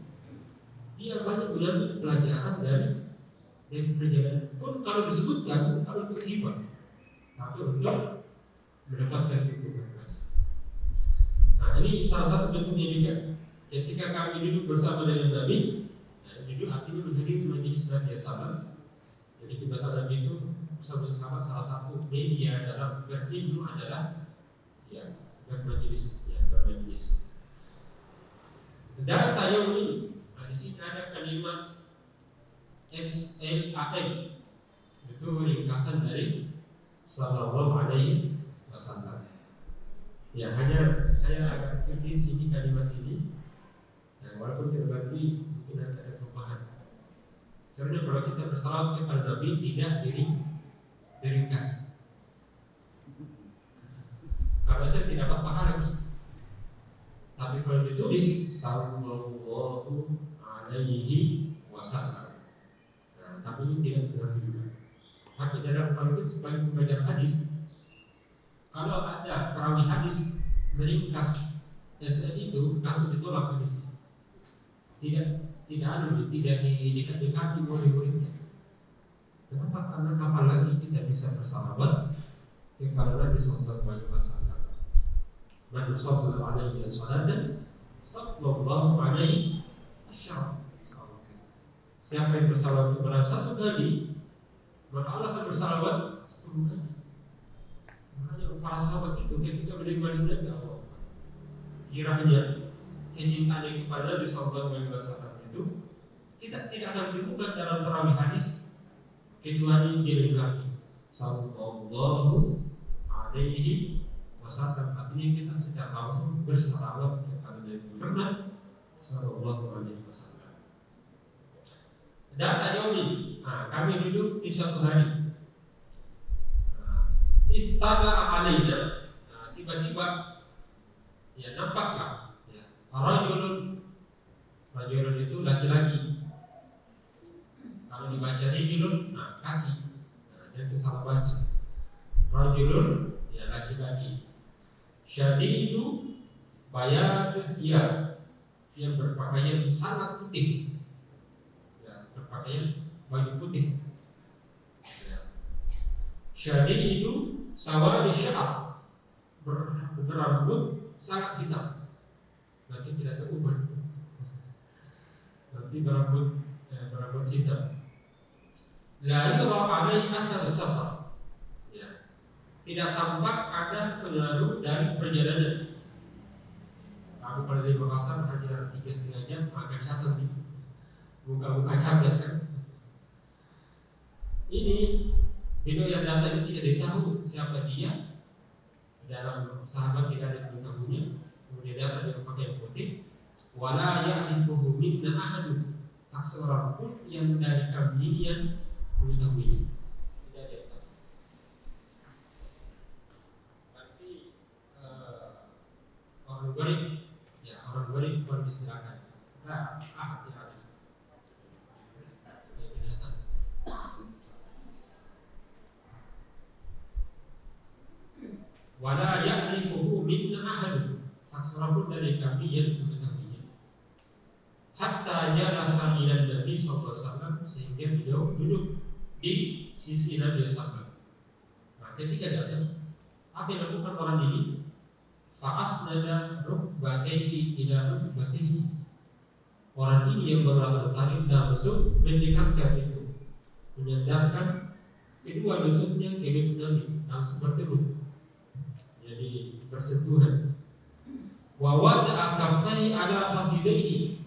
Dia banyak mengambil pelajaran dari perjalanan. Pun kalau disebutkan kalau untuk hibah, tapi untuk mendapatkan hukuman. Nah ini salah satu bentuknya juga. Ketika kami duduk bersama dengan Nabi, duduk artinya menjadi majelis Nabi SAW. Jadi kebiasaan Nabi itu bersama salah satu media dalam berilmu adalah bermajelis. Dan tayang ini, di sini ada kalimat SLAM, itu ringkasan dari Sallallahu Alaihi Wasallam. Ya hanya saya agak kritis ini kalimat ini. Dan walaupun tidak berarti mungkin ada perubahan. Sebenarnya kalau kita bersalawat kepada Nabi tidak diringkas. Kalau saya tidak dapat pahala lagi. Tapi kalau ditulis Sallallahu Alaihi Wasallam. Nah, tapi ini tidak benar juga. Tapi dalam kalau kita sebagai pembelajar hadis, kalau ada perawi hadis meringkas SN itu langsung ditolak hadis. Tidak didekati murid-muridnya. Kenapa? Karena kapan lagi kita bisa bersahabat kepada Nabi Sallallahu Alaihi Wasallam. Man sallallahu alaihi wasallam sallallahu alaihi wasallam. Siapa yang bersalawat kepada satu kali, maka Allah akan bersalawat 10 kali. Makanya para sahabat itu ketika menerima Islam, ya Allah, kiranya kecintaan kepada Nabi Sallallahu Alaihi Wasallam itu kita tidak akan temukan dalam perawi hadis kecuali dilengkapi Sallallahu Alaihi Wasallam. Artinya kita secara langsung bersalawat kepada Nabi Muhammad Sallallahu Alaihi Wasallam. Data yaumi, kami duduk di suatu hari. Istala alaina, tiba-tiba ya nampaklah rajulun itu laki-laki. Kalau dibaca rajulun, kaki. Jadi salah baca. Rajulun ya laki-laki. Syadidu bayadul thiyab, yang berpakaian sangat putih. Ya, berpakaian baju putih. Ya. Syadidu sawadi sya'ab, berambut sangat hitam. Nanti tidak ada uban. Nanti berambut hitam. La yura alaihi athar safar. Ya. Tidak tampak ada pengaruh dari perjalanan. Aku kalau dari Makassar hanya 3,5 jam akan datang nih. Buka-buka capek kan. Ini video yang datang itu tidak ditahu siapa dia. Dalam sahabat tidak ada yang mengetahuinya. Kemudian datang dengan pakaian putih. Wala ya'rifuhu minna ahadun. Tak seorang pun yang dari kami yang mengetahuinya. Tidak ada yang tahu. Berarti orang gharib, ya orang gharib beristilahkan. Tidak ada. Dia binatang. Wala ya'rifuhu minna ahadun. Tak seorang pun dari kami yang mengetahuinya. Hatta jalasa ila Nabi sallallahu alaihi wasallam, sehingga beliau duduk di sisi Nabi sallallahu alaihi wasallam. Nah, ketika datang, apa yang dilakukan orang ini? fa'asnada rukbatayhi ila rukbatayhi. Orang ini yang berlatar belakang langsung mendekatkan itu, menyandarkan kedua lututnya ke lutut Nabi, langsung bertemu, jadi bersentuhan. Wa wada'a kaffai ala fakhidaihi,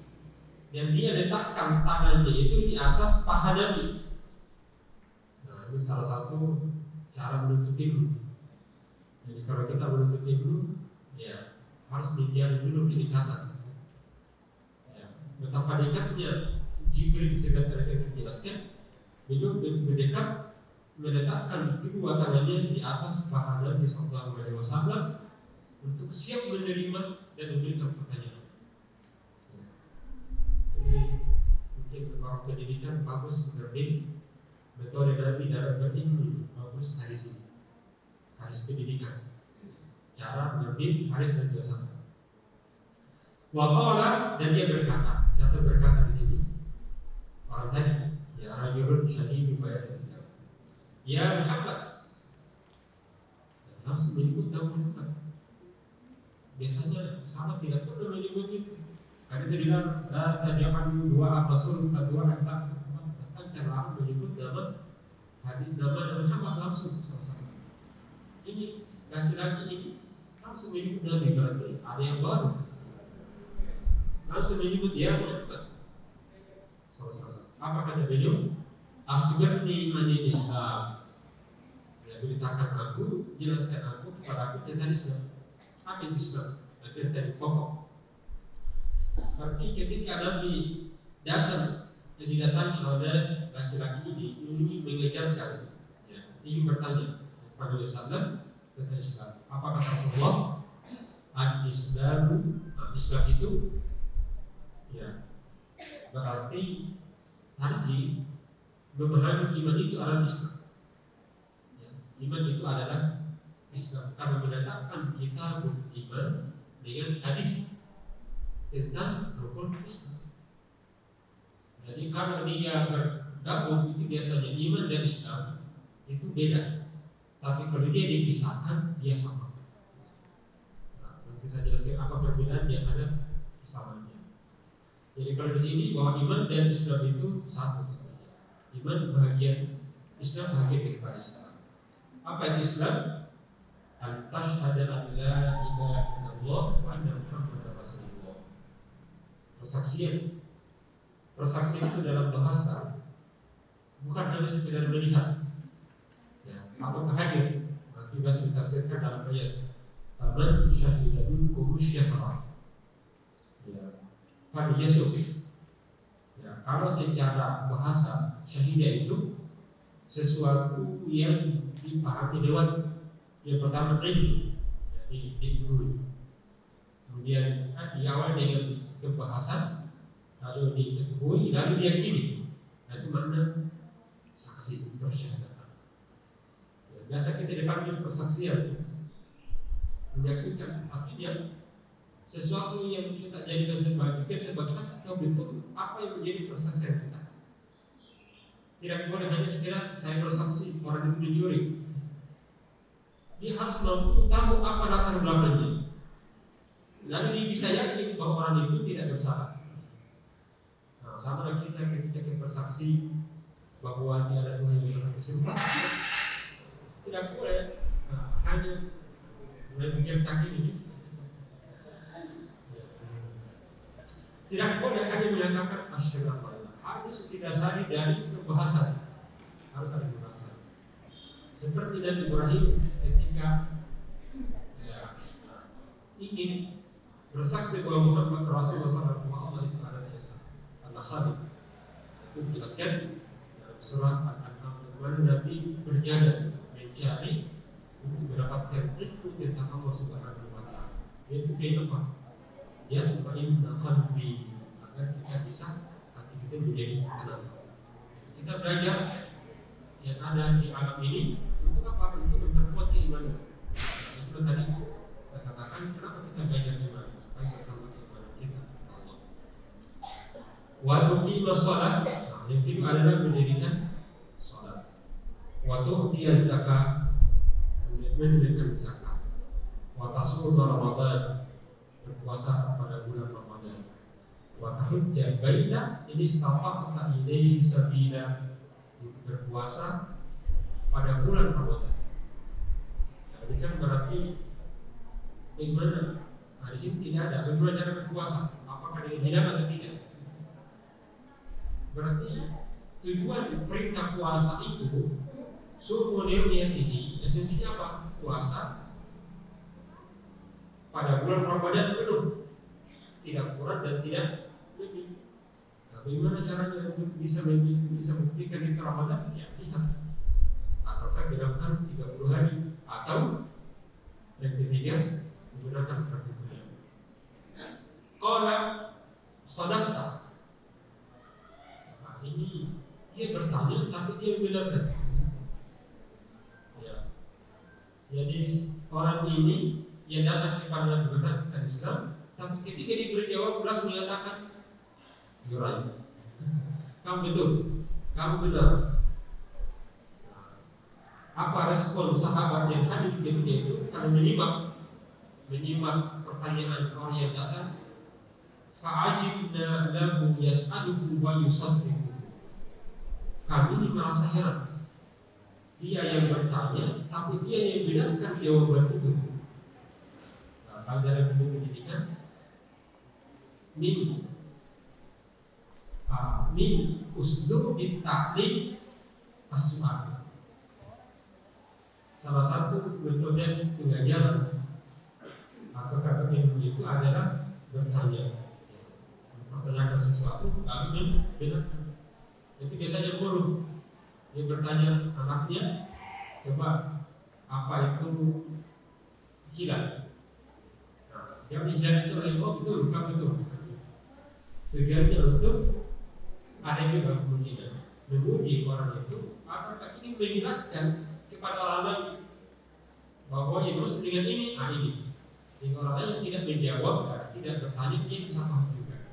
dan dia letakkan tangannya itu di atas paha Nabi. Nah, ini salah satu cara menuntut ilmu. Jadi kalau kita menuntut ilmu, ya harus didiam dulu kedekatan. Betapa dekatnya Jibril sedang terkait menjelaskan, beliau mendekat meletakkan kedua tangannya di atas paha Nabi Sallallahu Alaihi Wasallam untuk siap menerima dan memberikan pertanyaan. Jadi mungkin beberapa pendidikan bagus mengerti metode Nabi dalam berilmu, bagus hadis ini, hadis pendidikan, cara mengerti hadis Nabi Sallallahu. Waqala, dan dia berkata, siapa berkata di sini? Orang tadi, ya rajulun syadidul bayad, ya Muhammad. Dan langsung menyebut nama Muhammad. Biasanya sahabat tidak pernah menyebut itu. Karena itu bilang, tadi akan dua Rasul kedua antara terlalu menyebut nama hadis nama Muhammad langsung sama-sama. Ini laki-laki ini langsung menyebut Nabi, berarti ada yang baru. Langsung menyebut ya Muhammad SAW. Apa kata beliau? Akhbirni anil Islam. Ya, beritakan aku, jelaskan aku kepada aku tentang Islam. Apa itu Islam? Nanti tadi pokok. Berarti ketika Nabi datang dan didatangi oleh laki-laki ini mengajarkan, ya, ingin bertanya kepada Rasulullah tentang Islam. Apa kata Rasulullah? Al-Islamu, Islam itu, ya, berarti tarji memahami iman itu adalah Islam. Ya, iman itu adalah Islam karena menetapkan kita beriman dengan hadis tentang rukun Islam. Jadi kalau dia bergabung itu biasanya iman dan Islam itu beda. Tapi kalau dia dipisahkan dia sama. Nah, nanti saya jelaskan apa perbedaan yang ada kesamaannya. Jadi kalau di sini bahwa iman dan Islam itu satu sebenarnya. Iman bahagian, Islam bahagian daripada Islam. Apa itu Islam? An-tashhada an la ilaha illallah wa anna Muhammadar Rasulullah. Persaksian. Persaksian itu dalam bahasa bukan hanya sekedar melihat, ya, atau hadir. Nanti bisa ditafsirkan dalam ayat. Faman syahida minkum syahra. Ya. Pada Yesus, ya, kalau secara bahasa syahidah itu sesuatu yang dipahami lewat yang pertama ilmu, jadi dulu, kemudian diawali dengan kebahasan, lalu diketahui, lalu diyakini. Nah, itu makna saksi persyahadatan. Ya, biasa kita dipanggil persaksian, menyaksikan, artinya sesuatu yang kita jadikan sebagai saksi atau bentuk apa yang menjadi persaksian kita. Tidak boleh hanya sekedar saya bersaksi orang itu mencuri. Dia harus mampu tahu apa latar belakangnya. Lalu dia bisa yakin bahwa orang itu tidak bersalah. Nah, sama dengan kita ketika bersaksi bahwa tidak ada Tuhan yang berhak disembah. Tidak boleh hanya menceritakan ini. Tidak boleh hanya menyatakan asyhadu an la ilaha illallah. Harus didasari dari pembahasan. Harus ada pembahasan. Seperti Nabi Ibrahim ketika ingin bersaksi bahwa Muhammad Rasulullah SAW itu adalah Esa Al-Khalid. Itu dijelaskan dalam surah Al-An'am, bagaimana Nabi berjalan mencari untuk mendapatkan ilmu tentang Allah Subhanahu wa Ta'ala. Yaitu apa? Ya, inna qalbi, agar kita bisa hati kita menjadi tenang. Kita belajar yang ada di alam ini untuk apa? Untuk memperkuat keimanan. Itu tadi saya katakan kenapa kita belajar iman supaya bertambah keimanan kita. Wa tuqimus shalah, yang kedua adalah mendirikan salat. Wa tu'tiyaz zakat, menunaikan zakat. wa tasum Ramadan, berpuasa pada bulan Ramadan, wa tahujjal baita in istata'ta ilaihi sabila, berpuasa pada bulan Ramadan. Nah, ini kan berarti bagaimana? Nah, di sini tidak ada bagaimana cara berpuasa, apakah dengan hilal atau tidak. Berarti tujuan perintah puasa itu sumu niyatihi, esensinya apa? Puasa pada bulan Ramadan penuh, tidak kurang dan tidak lebih. Nah, bagaimana caranya untuk bisa membuktikan itu Ramadan? Ya lihat, apakah dilakukan 30 hari atau yang ketiga menggunakan perhitungan. Qala sadaqta. Nah, ini dia bertanya tapi dia membenarkan. Ya. Jadi orang ini yang datang kepada Nabi tentang Islam, tapi ketika diberi jawab langsung menyatakan jurang. Kamu betul, kamu benar. Apa respon sahabat yang hadir ketika itu kalau menyimak pertanyaan orang yang datang? Fa'ajibna lahu yas'aluhu wa yusaddiquhu. Kami ini merasa heran. Dia yang bertanya, tapi dia yang benarkan jawaban itu. Nah, pelajaran ilmu pendidikan min uslubi ta'lim as-su'al. Salah satu metode pengajaran atau kata ilmu itu adalah bertanya. Pertanyakan sesuatu lalu benarkan. Itu biasanya guru dia bertanya anaknya, coba apa itu hilal? Nah, yang hilal itu ilmu betul, bukan betul. Tujuannya untuk ada juga menguji orang itu, apakah ini menjelaskan kepada orang lain bahwa yang harus dengan ini, ini. Sehingga orang lain yang tidak menjawab, tidak bertanya, dia bisa paham juga.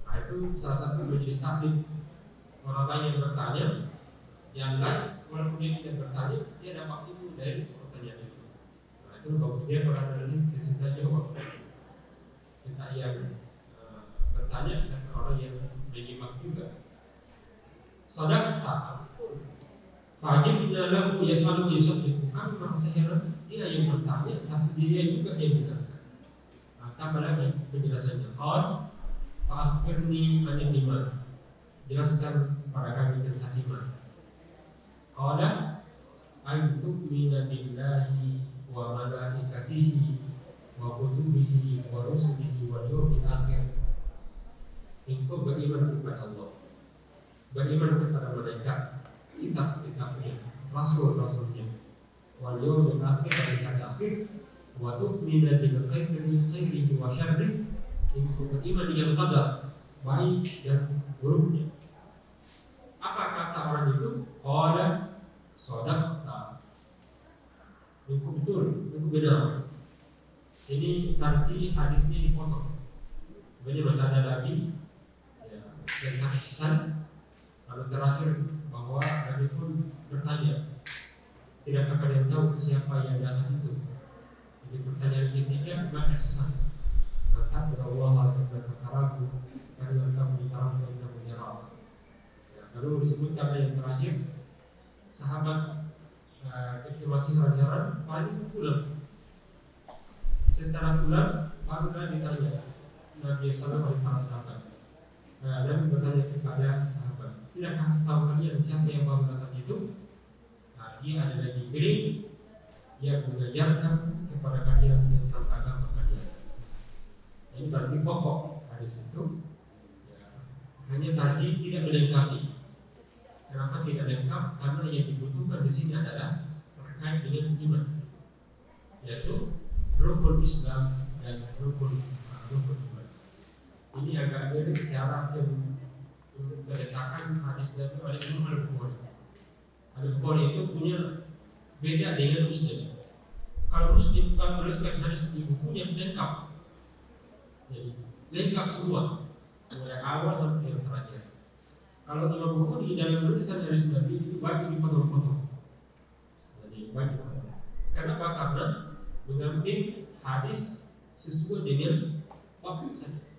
Nah, itu salah satu majelis taklim. Orang lain yang bertanya, yang lain walaupun dia tidak bertanya, dia dapat ilmu dari pertanyaan itu. Nah, itu bagusnya kalau ada ini sesi jawab. Kita yang bertanya dan orang yang menyimak juga. Sadaqta. Fa'ajibna lahu yas'aluhu yusaddiquhu. Kami merasa heran, dia yang bertanya tapi dia juga yang benarkan. Nah, tambah lagi penjelasannya. Qal fa'akhbirni 'anil iman. Jelaskan kepada kami tentang iman. Qala an tu'mina billahi wa malaikatihi wa kutubihi wa rusulihi wal yawmil akhir. Engkau beriman kepada Allah, beriman kepada malaikat, kitab-kitabnya, rasul-rasulnya, wal yawmil akhir, dan hari akhir, wa tu'mina bil qadri khairihi wa syarrihi. Engkau beriman dengan qadar baik dan buruknya. Apa kata orang itu? Qala sadaqta. Engkau betul, engkau benar. Ini tadi hadisnya dipotong. Sebenarnya masih ada lagi tentang ihsan. Lalu terakhir bahwa Nabi pun bertanya, tidakkah kalian tahu siapa yang datang itu? Jadi pertanyaan ketiga, mana ihsan? Maka Allah atau berkaraku karena kamu ditaruh dan kamu jarang. Lalu disebutkan yang terakhir, sahabat ketika masih raja-raja paling pulang. Setelah pulang barulah ditanya Nabi SAW oleh para sahabat. Dan bertanya kepada sahabat, tidakkah tahu kalian siapa yang baru datang itu? Nah, dia adalah Jibril yang mengajarkan kepada kalian tentang agama kalian. Ini berarti pokok hadis itu. Hanya tadi tidak melengkapi. Kenapa tidak lengkap? Karena yang dibutuhkan di sini adalah terkait dengan iman, yaitu rukun Islam dan rukun iman. Ini agak mirip cara yang meletakkan hadis Nabi oleh Imam Al-Bukhari. Al-Bukhari itu punya beda dengan Muslim. Kalau Muslim kan menuliskan hadis di bukunya lengkap, jadi lengkap semua mulai awal sampai yang terakhir. Kalau Imam Bukhari dalam menulisan hadis Nabi itu bagi dipotong-potong. Jadi bagi. Kenapa? Karena mengambil hadis sesuai dengan bab saja.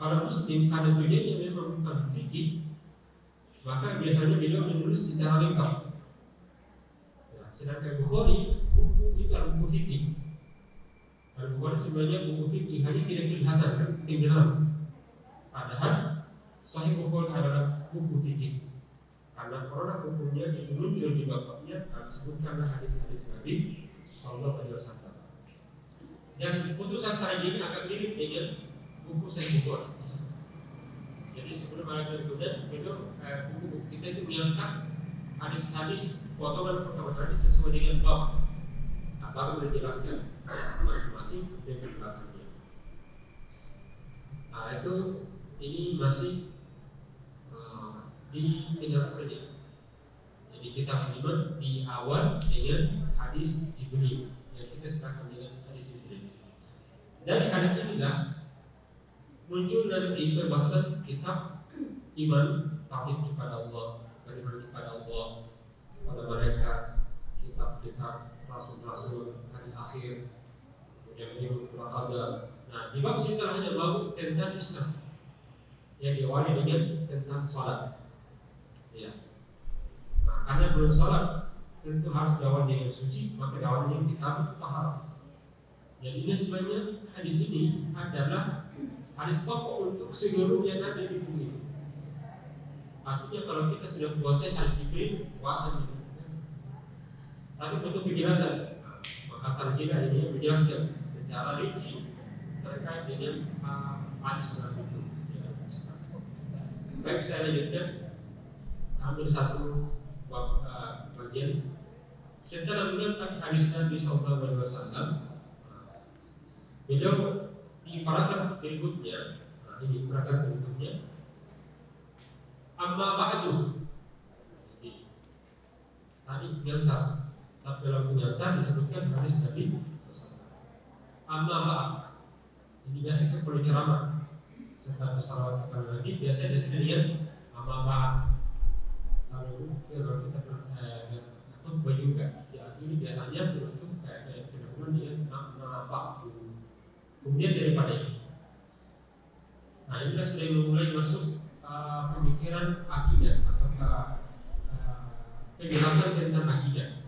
Kalau Muslim karena tujuannya memang bukan fikih, maka biasanya beliau menulis secara lengkap. Ya, sedangkan Bukhari buku itu adalah buku fikih. Al-Bukhari sebenarnya buku fikih hanya tidak kelihatan kan, tenggelam. Padahal Sahih Bukhari adalah buku fikih. Karena hukumnya itu muncul di babnya disebutkanlah hadis-hadis Nabi Sallallahu Alaihi Wasallam. Dan putusan tadi ini agak mirip dengan buku Sahih Bukhari. Jadi sebelum ada tujuan, buku kita itu mengangkat hadis-hadis potongan hadis sesuai dengan bab. Nah, baru dijelaskan masing-masing dengan belakangnya. Nah itu ini masih di tinggal kerja. Jadi kita iman di awal dengan hadis Jibril yang kita serahkan dengan hadis Jibril. Dari hadis inilah muncul nanti perbahasan kitab iman tauhid kepada Allah, beriman kepada Allah, kepada mereka, kitab-kitab rasul-rasul hari akhir, kemudian qadar. Nah, di bab setelah hanya bab tentang Islam yang diawali dengan tentang salat. Ya. Nah, karena belum salat tentu harus diawali dengan suci, maka diawali dengan kitab taharah. Jadi ini sebenarnya hadis ini adalah hadis pokok untuk seluruh yang ada di bumi ini. Artinya kalau kita sudah kuasai hadis Jibril, kuasa ini. Tapi untuk penjelasan, maka tarjih ini menjelaskan secara rinci terkait dengan hadis itu. Baik, saya lanjutkan. Ambil satu bagian. Setelah mengangkat hadis Nabi Sallallahu Alaihi Wasallam, beliau di paragraf berikutnya, ini paragraf berikutnya, amma ba'du. Jadi tadi diantar, tapi dalam pengantar disebutkan hadis Nabi SAW. Amma ba'du. Ini biasa kita perlu ceramah serta bersalawat kepada Nabi. Biasa dengan amma ba'du. Selalu kalau kita khutbah juga. Ya ini biasanya berbentuk kayak pendahuluan dengan amma ba'du. Kemudian daripada ini, nah ini sudah mulai masuk pemikiran akidah atau penjelasan tentang akidah.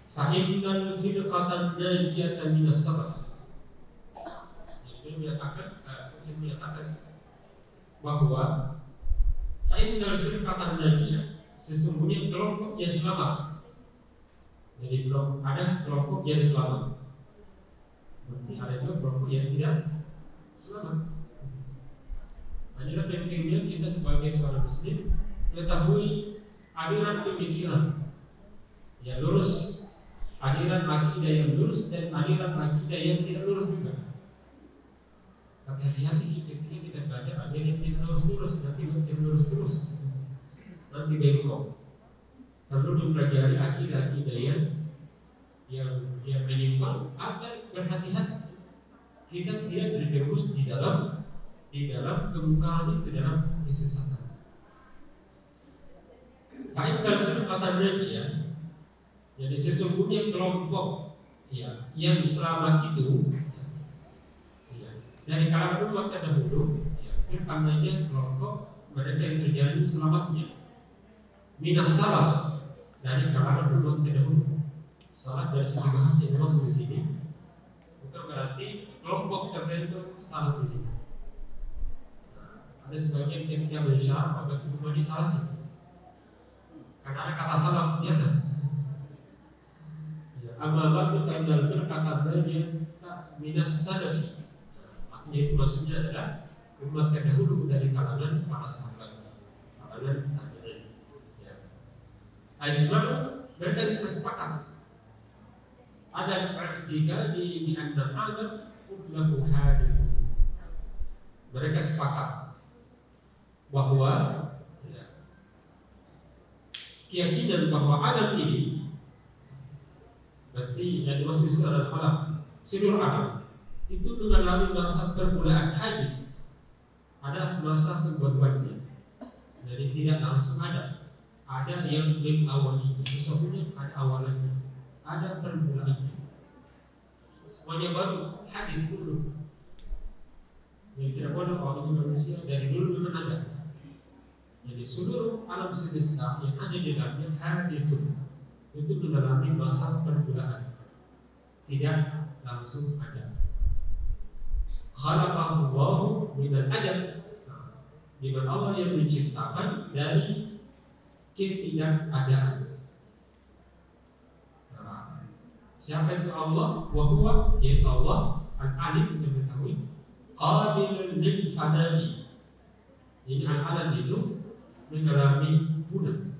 Fa'innal firqatan najiyatan minas salaf. Jadi menyatakan bahwa fa'innal firqatan najiyah, sesungguhnya kelompok yang selamat. Jadi ada kelompok yang selamat. Berarti ada juga kelompok yang tidak selamat. Inilah pentingnya kita sebagai seorang muslim mengetahui aliran pemikiran yang lurus, aliran akidah yang lurus, dan aliran akidah yang tidak lurus juga. Tapi hati-hati ketika kita belajar aliran yang tidak lurus, nanti lurus terus, nanti bengkok. Perlu dipelajari akidah-akidah yang minimal agar berhati-hati kita tidak terjerumus di dalam kemungkaran itu, dalam kesesatan. Kain kalau katanya ya, jadi sesungguhnya kelompok ya yang selamat itu ya, dari kalangan umat terdahulu ya, pertamanya kelompok mereka yang terjadi selamatnya minas salaf, dari kalangan umat terdahulu. Salah dari segi bahasa yang masuk di sini bukan berarti kelompok tertentu salah di sini. Nah, ada sebagian yang tidak bersyarat apabila kemudian salah sih, karena ada kata salah di atas. Amma ba'du fa innal firqata najiyatan minas salafi. Artinya itu maksudnya adalah umat terdahulu dari kalangan para sahabat, kalangan tabi'in. Ya. Ajma'u, mereka bersepakat. Ada jika di anna alam kullahu hadithu. Mereka sepakat bahwa ya, keyakinan bahwa alam ini berarti yang dimaksud adalah alam, seluruh alam itu mengalami masa permulaan hadis. Ada masa pembuatannya. Jadi tidak langsung ada. Ada yang mengawali sesuatunya, ada awalannya, ada permulaannya. semuanya baru, hadis dulu. Jadi tidak boleh kalau ini manusia dari dulu memang ada. Jadi seluruh alam semesta yang ada di dalamnya hadithun, itu mengalami masa permulaan, tidak langsung ada. Khalaqahu Allahu minal adam, di mana Allah yang menciptakan dari ketidakadaan. Siapa itu Allah? Wa huwa, yaitu Allah al-alim, yang mengetahui, qabilun lil fana'i. Ini al-alam itu mengalami punah.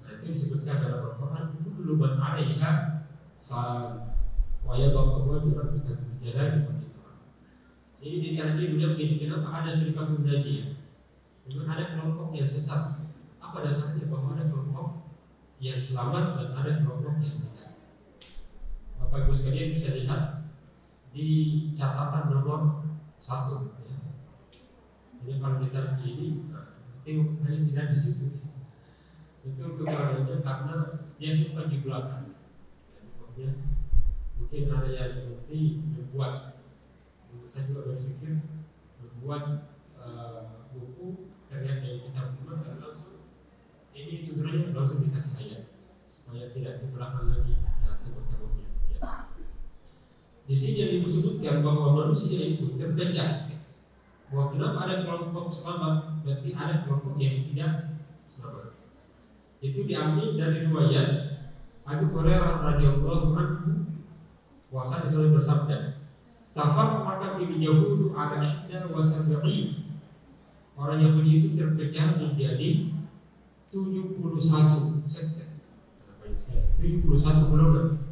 Nah, itu disebutkan dalam Al-Quran, kullu man 'alaiha fan wa yabqa wajhu rabbika dzul jalali wal ikram. Ini di cara ini beliau begini, kenapa ada firqatun najiyah? Memang ada kelompok yang sesat. Apa dasarnya? Bahwa ada kelompok yang selamat dan ada kelompok yang tidak. Bapak Ibu sekalian bisa lihat di catatan nomor 1 ya. Jadi kalau kita ini tengok hanya tidak di situ. Itu kekurangannya karena dia simpan di belakang. Jadi, mungkin ada yang nanti membuat, saya juga berpikir membuat buku terlihat dari kitab Umar dan langsung ini tujuannya langsung dikasih ayat supaya tidak di belakang lagi ya, tengok-tengoknya. Di sini yang disebutkan bahwa manusia itu terpecah. Bahwa kenapa ada kelompok selamat, berarti ada kelompok yang tidak selamat. Itu diambil dari riwayat Abu Hurairah radhiyallahu anhu, bahwasanya Rasul bersabda, "Tafarraqatil yahudu ala 71." Orang Yahudi itu terpecah menjadi 71 sekte. 71 golongan.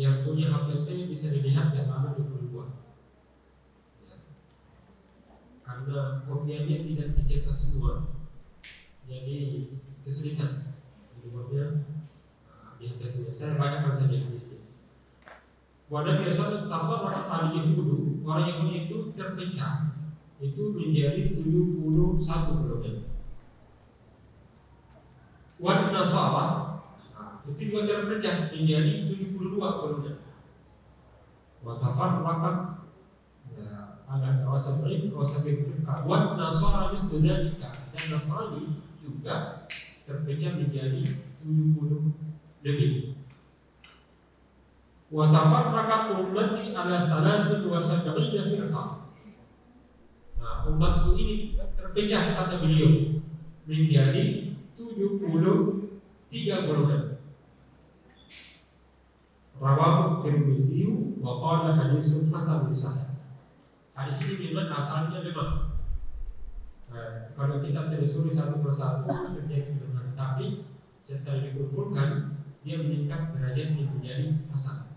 Yang punya HPT bisa dilihat di halaman 22 ya. Karena kopiannya tidak dicetak semua, jadi kesulitan dibuatnya di HPT. Saya bacakan saja hadisnya. Wadah biasa tafarraqat al-yahudu, orang Yahudi itu terpecah itu menjadi 71 golongan. Wan Nasara itu juga terpecah menjadi 72 golongan. Wa tafarraqat ala wasab'in firqah. Wan Nasara mislu dzalika, dan Nasrani juga terpecah menjadi 70 lebih. Wa tafarraqat ummati ala 73 firqah. Nah, umatku ini terpecah kata beliau menjadi 73 golongan. Rawahu Tirmidzi wa qala haditsun hasan sahih. Hadis ini memang asalnya lemah. Kalau kita telusuri satu persatu terjadi kelemahan, tapi setelah dikumpulkan dia meningkat derajatnya menjadi hasan.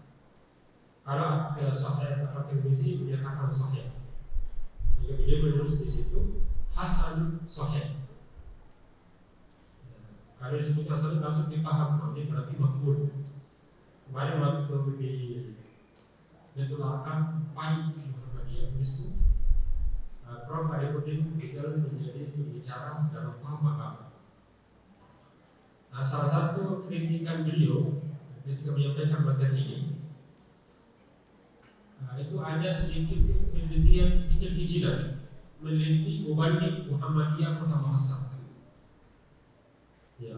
Kalau sahih atau Tirmidzi menyatakan sahih, sehingga dia menulis di situ hasan sahih. Kalau disebut hasan langsung dipaham, ini berarti makbul. Kemarin waktu di ditularkan pai Muhammadiyah itu, Prof. Arifudin menjadi bicara dalam paham agama. Nah, salah satu kritikan beliau ketika menyampaikan materi ini, itu ada sedikit penelitian kecil-kecilan meneliti Mubalik Muhammadiyah Kota Makassar. Ya,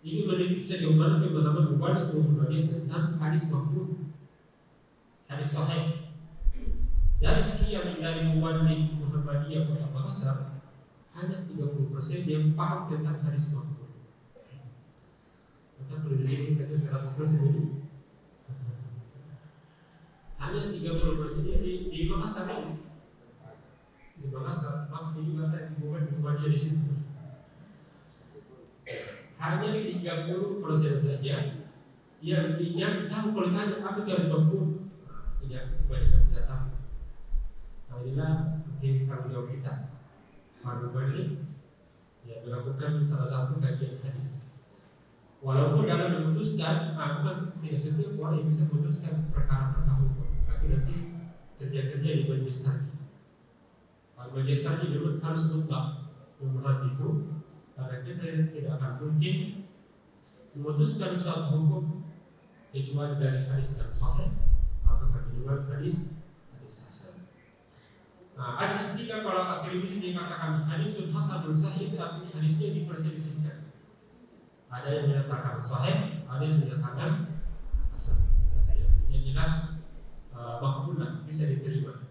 ini meneliti sejauh mana pemahaman Mubalik Muhammadiyah tentang hadis makbul, hadis sahih. Dari sekian dari Mubalik Muhammadiyah Kota Makassar, hanya 30% yang paham tentang hadis makbul. Maka perlu disini saja 100% ini. Hanya 30% di Makassar ini. Di Makassar, masuk juga saya dibuat Muhammadiyah di situ. Hanya 30% saja yang tahu kalau ditanya apa itu harus makbul. Tidak, kebanyakan tidak tahu. Nah, inilah mungkin tanggung jawab kita. Baru balik ya melakukan salah satu kajian hadis. Walaupun dalam memutuskan, bukan tidak setiap orang yang bisa memutuskan perkara-perkara hukum. Tapi nanti kerja-kerja di majelis tarjih. Kalau majelis tarjih memang harus mutlak memahami itu, karena kita tidak akan mungkin memutuskan suatu hukum kecuali dari hadis yang sahih atau kandungan hadis hasan. Nah, ada istilah kalau At-Tirmidzi dikatakan hadisun hasanun sahih, itu artinya hadisnya diperselisihkan. Ada yang menyatakan sahih, ada yang menyatakan hasan. Yang jelas makbulah, bisa diterima.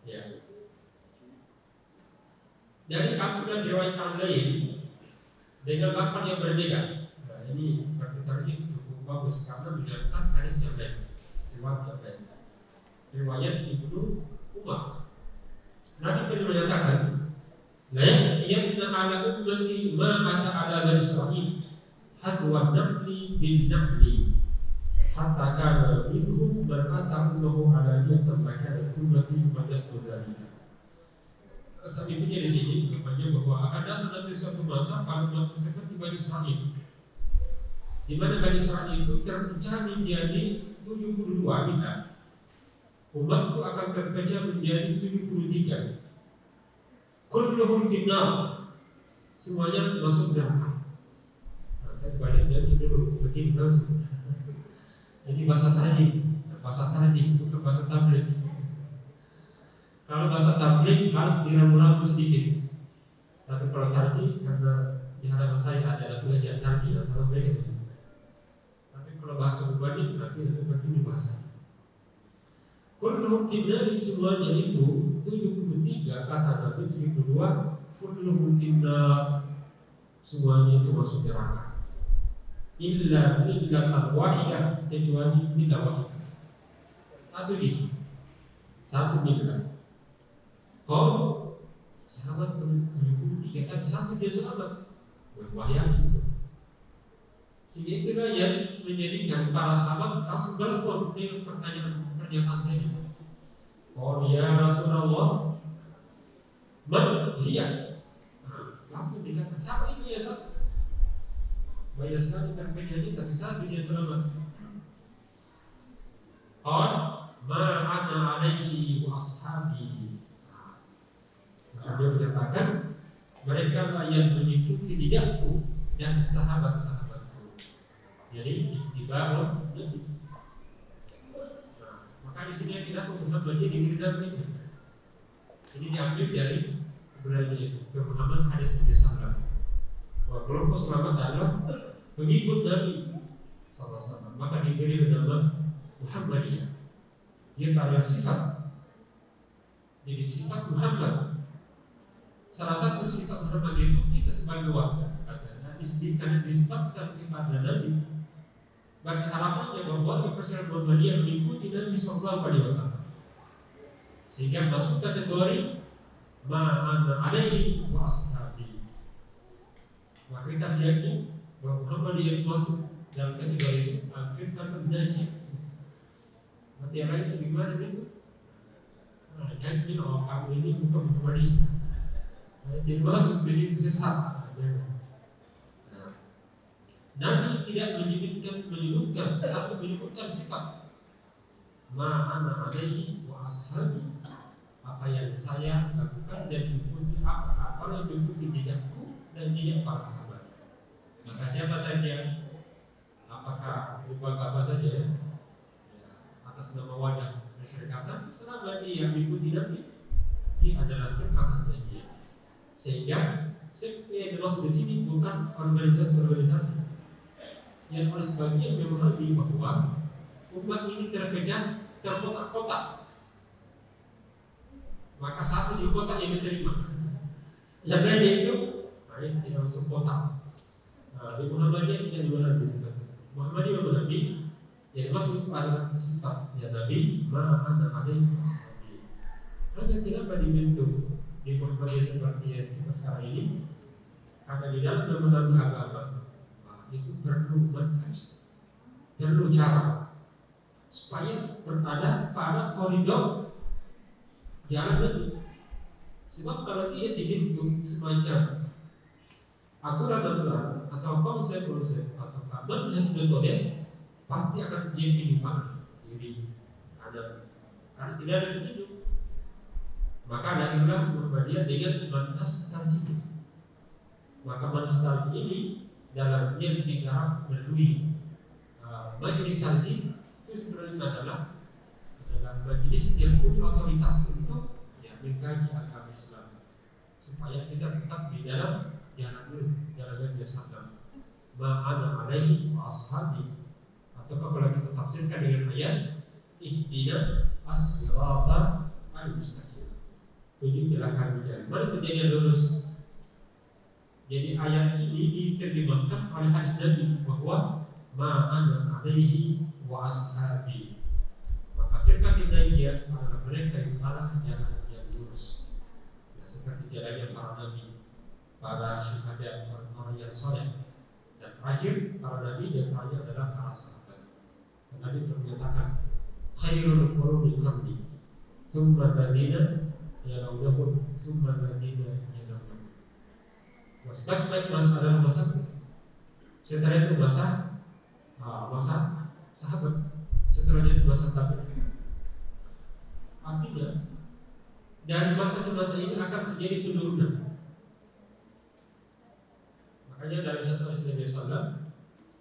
Ya. Dari ampunan riwayat lain dengan lafaz yang berbeda. Nah, ini berarti tadi cukup bagus karena menyangkut hadis yang lain, riwayat yang lain. Riwayat Ibnu Umar. Nabi pernah menyatakan, la ya'tiyanna ala ummati ma ata ala bani Israil hadwa nabli bin nabli hatta kana minhum man ata Allahu ala niyatan maka ummati majastur dalika. Tapi intinya di sini namanya bahwa akan datang nanti suatu masa pada umat seperti Bani Israil, di mana Bani Israil itu terpecah menjadi 72 bid'ah. Umatku akan terpecah menjadi 73. Kulluhum finnar, semuanya masuk neraka. Nah, baliknya dulu begini langsung. Ini bahasa tadi bukan bahasa tabligh. Kalau bahasa tabligh harus diramu-ramu sedikit. Tapi kalau tadi karena di hadapan saya ada pengajian tadi yang salah mereka. Tapi kalau bahasa Ubani itu nanti seperti ini bahasa. Kulluhum finnar, semuanya itu 73 kata Nabi 72. Kulluhum finnar, semuanya itu masuk neraka. Illa millatan wahidah, kecuali millah wahidah. Satu millah. Kalau sahabat 73 tapi satu dia selamat, berbahaya itu. Sehingga itulah yang menjadikan para sahabat langsung berespon dengan pernyataan tadi. Oh ya Rasulullah, man hiya? Langsung dikatakan siapa itu ya satu? Banyak sekali terjadi tapi satu dia selamat. Qal ma ana alaihi wa ashabi. Dia menyatakan mereka lah yang mengikuti jejakku dan sahabat-sahabatku. Jadi ittiba' Nabi. Maka di sini yang kita Muhammadiyah diberi nama itu. Ini diambil dari sebenarnya pemahaman hadis Nabi Sallallahu. Bahwa kelompok selamat adalah pengikut Nabi Sallallahu. Maka diberi nama Muhammadiyah. Dia adalah sifat. Jadi sifat Muhammad. Salah satu sifat Muhammad itu kita sebagai warga karena disebutkan kepada Nabi. Bagi harapannya bahwa kepercayaan Muhammadiyah mengikuti Nabi Sallallahu Alaihi Wasallam, sehingga masuk kategori ma'ana alaihi wa ashabi. Maka kita yakin bahwa Muhammadiyah itu masuk dalam kategori al-firqatul najiyah. Mutiara itu gimana itu? Nah, jadi kamu ini bukan Muhammadiyah. Jadi masuk begitu sesat. Nah, Nabi tidak menyebutkan tapi menyebutkan sifat ma'ana alaihi wa ashabi, apa yang saya lakukan dan ikuti apa yang diikuti jejakku dan jejak para sahabat. Maka siapa saja, apakah apa saja ya, atas nama wadah masyarakat, selama dia mengikuti Nabi, dia adalah firqah najiyah. Sehingga sekte yang dimaksud di sini bukan organisasi yang oleh sebagian memahami bahwa umat ini terpecah terkotak-kotak. Maka satu di kotak yang diterima, yang lainnya itu tidak masuk kotak. Nah, di Muhammadiyah tidak dimana disebut. Muhammadiyah memahami yang masuk adalah sifat yang Nabi ma'ana alaihi wasallam. Hanya kenapa dibentuk di Muhammadiyah seperti yang kita sekarang ini? Karena di dalam memahami agama itu perlu manhaj, perlu cara supaya berada pada koridor jalan Nabi. Sebab kalau tidak dibentuk semacam aturan-aturan atau konsep-konsep atau manhaj metode, pasti akan terjadi penyimpangan kiri kanan karena tidak ada petunjuk. Maka lahirlah Muhammadiyah dengan manhaj tarjih. Maka manhaj tarjih ini dalamnya digarap melalui majelis tarjih, itu sebenarnya adalah majelis yang punya otoritas untuk mengkaji agama Islam supaya kita tetap di dalam jalan Nabi Sallam. Ma'ana alaihi wa ashabi, atau kalau kita tafsirkan dengan ayat ihdina as-sirata al-mustaqim, tunjukilah kami jalan. Mana itu jadi lurus? Jadi ayat ini diterjemahkan oleh hadis Nabi bahwa ma'ana alaihi wa ashabi, maka firqah Nahdiyah adalah mereka yang arah jalan yang lurus, seperti jalannya para nabi, para syuhada, orang-orang yang soleh, dan terakhir para nabi, dan terakhir adalah para sahabat. Dan Nabi telah menyatakan khairul quruni qarni tsumma alladziina yalunahum tsumma alladziina yalunahum. Wasbaqat masa adalah masa, setelah itu masa sahabat, setelah itu masa tabi'in. Artinya dari masa ke masa ini akan terjadi penurunan. Makanya dalam satu hadis Nabi Sallam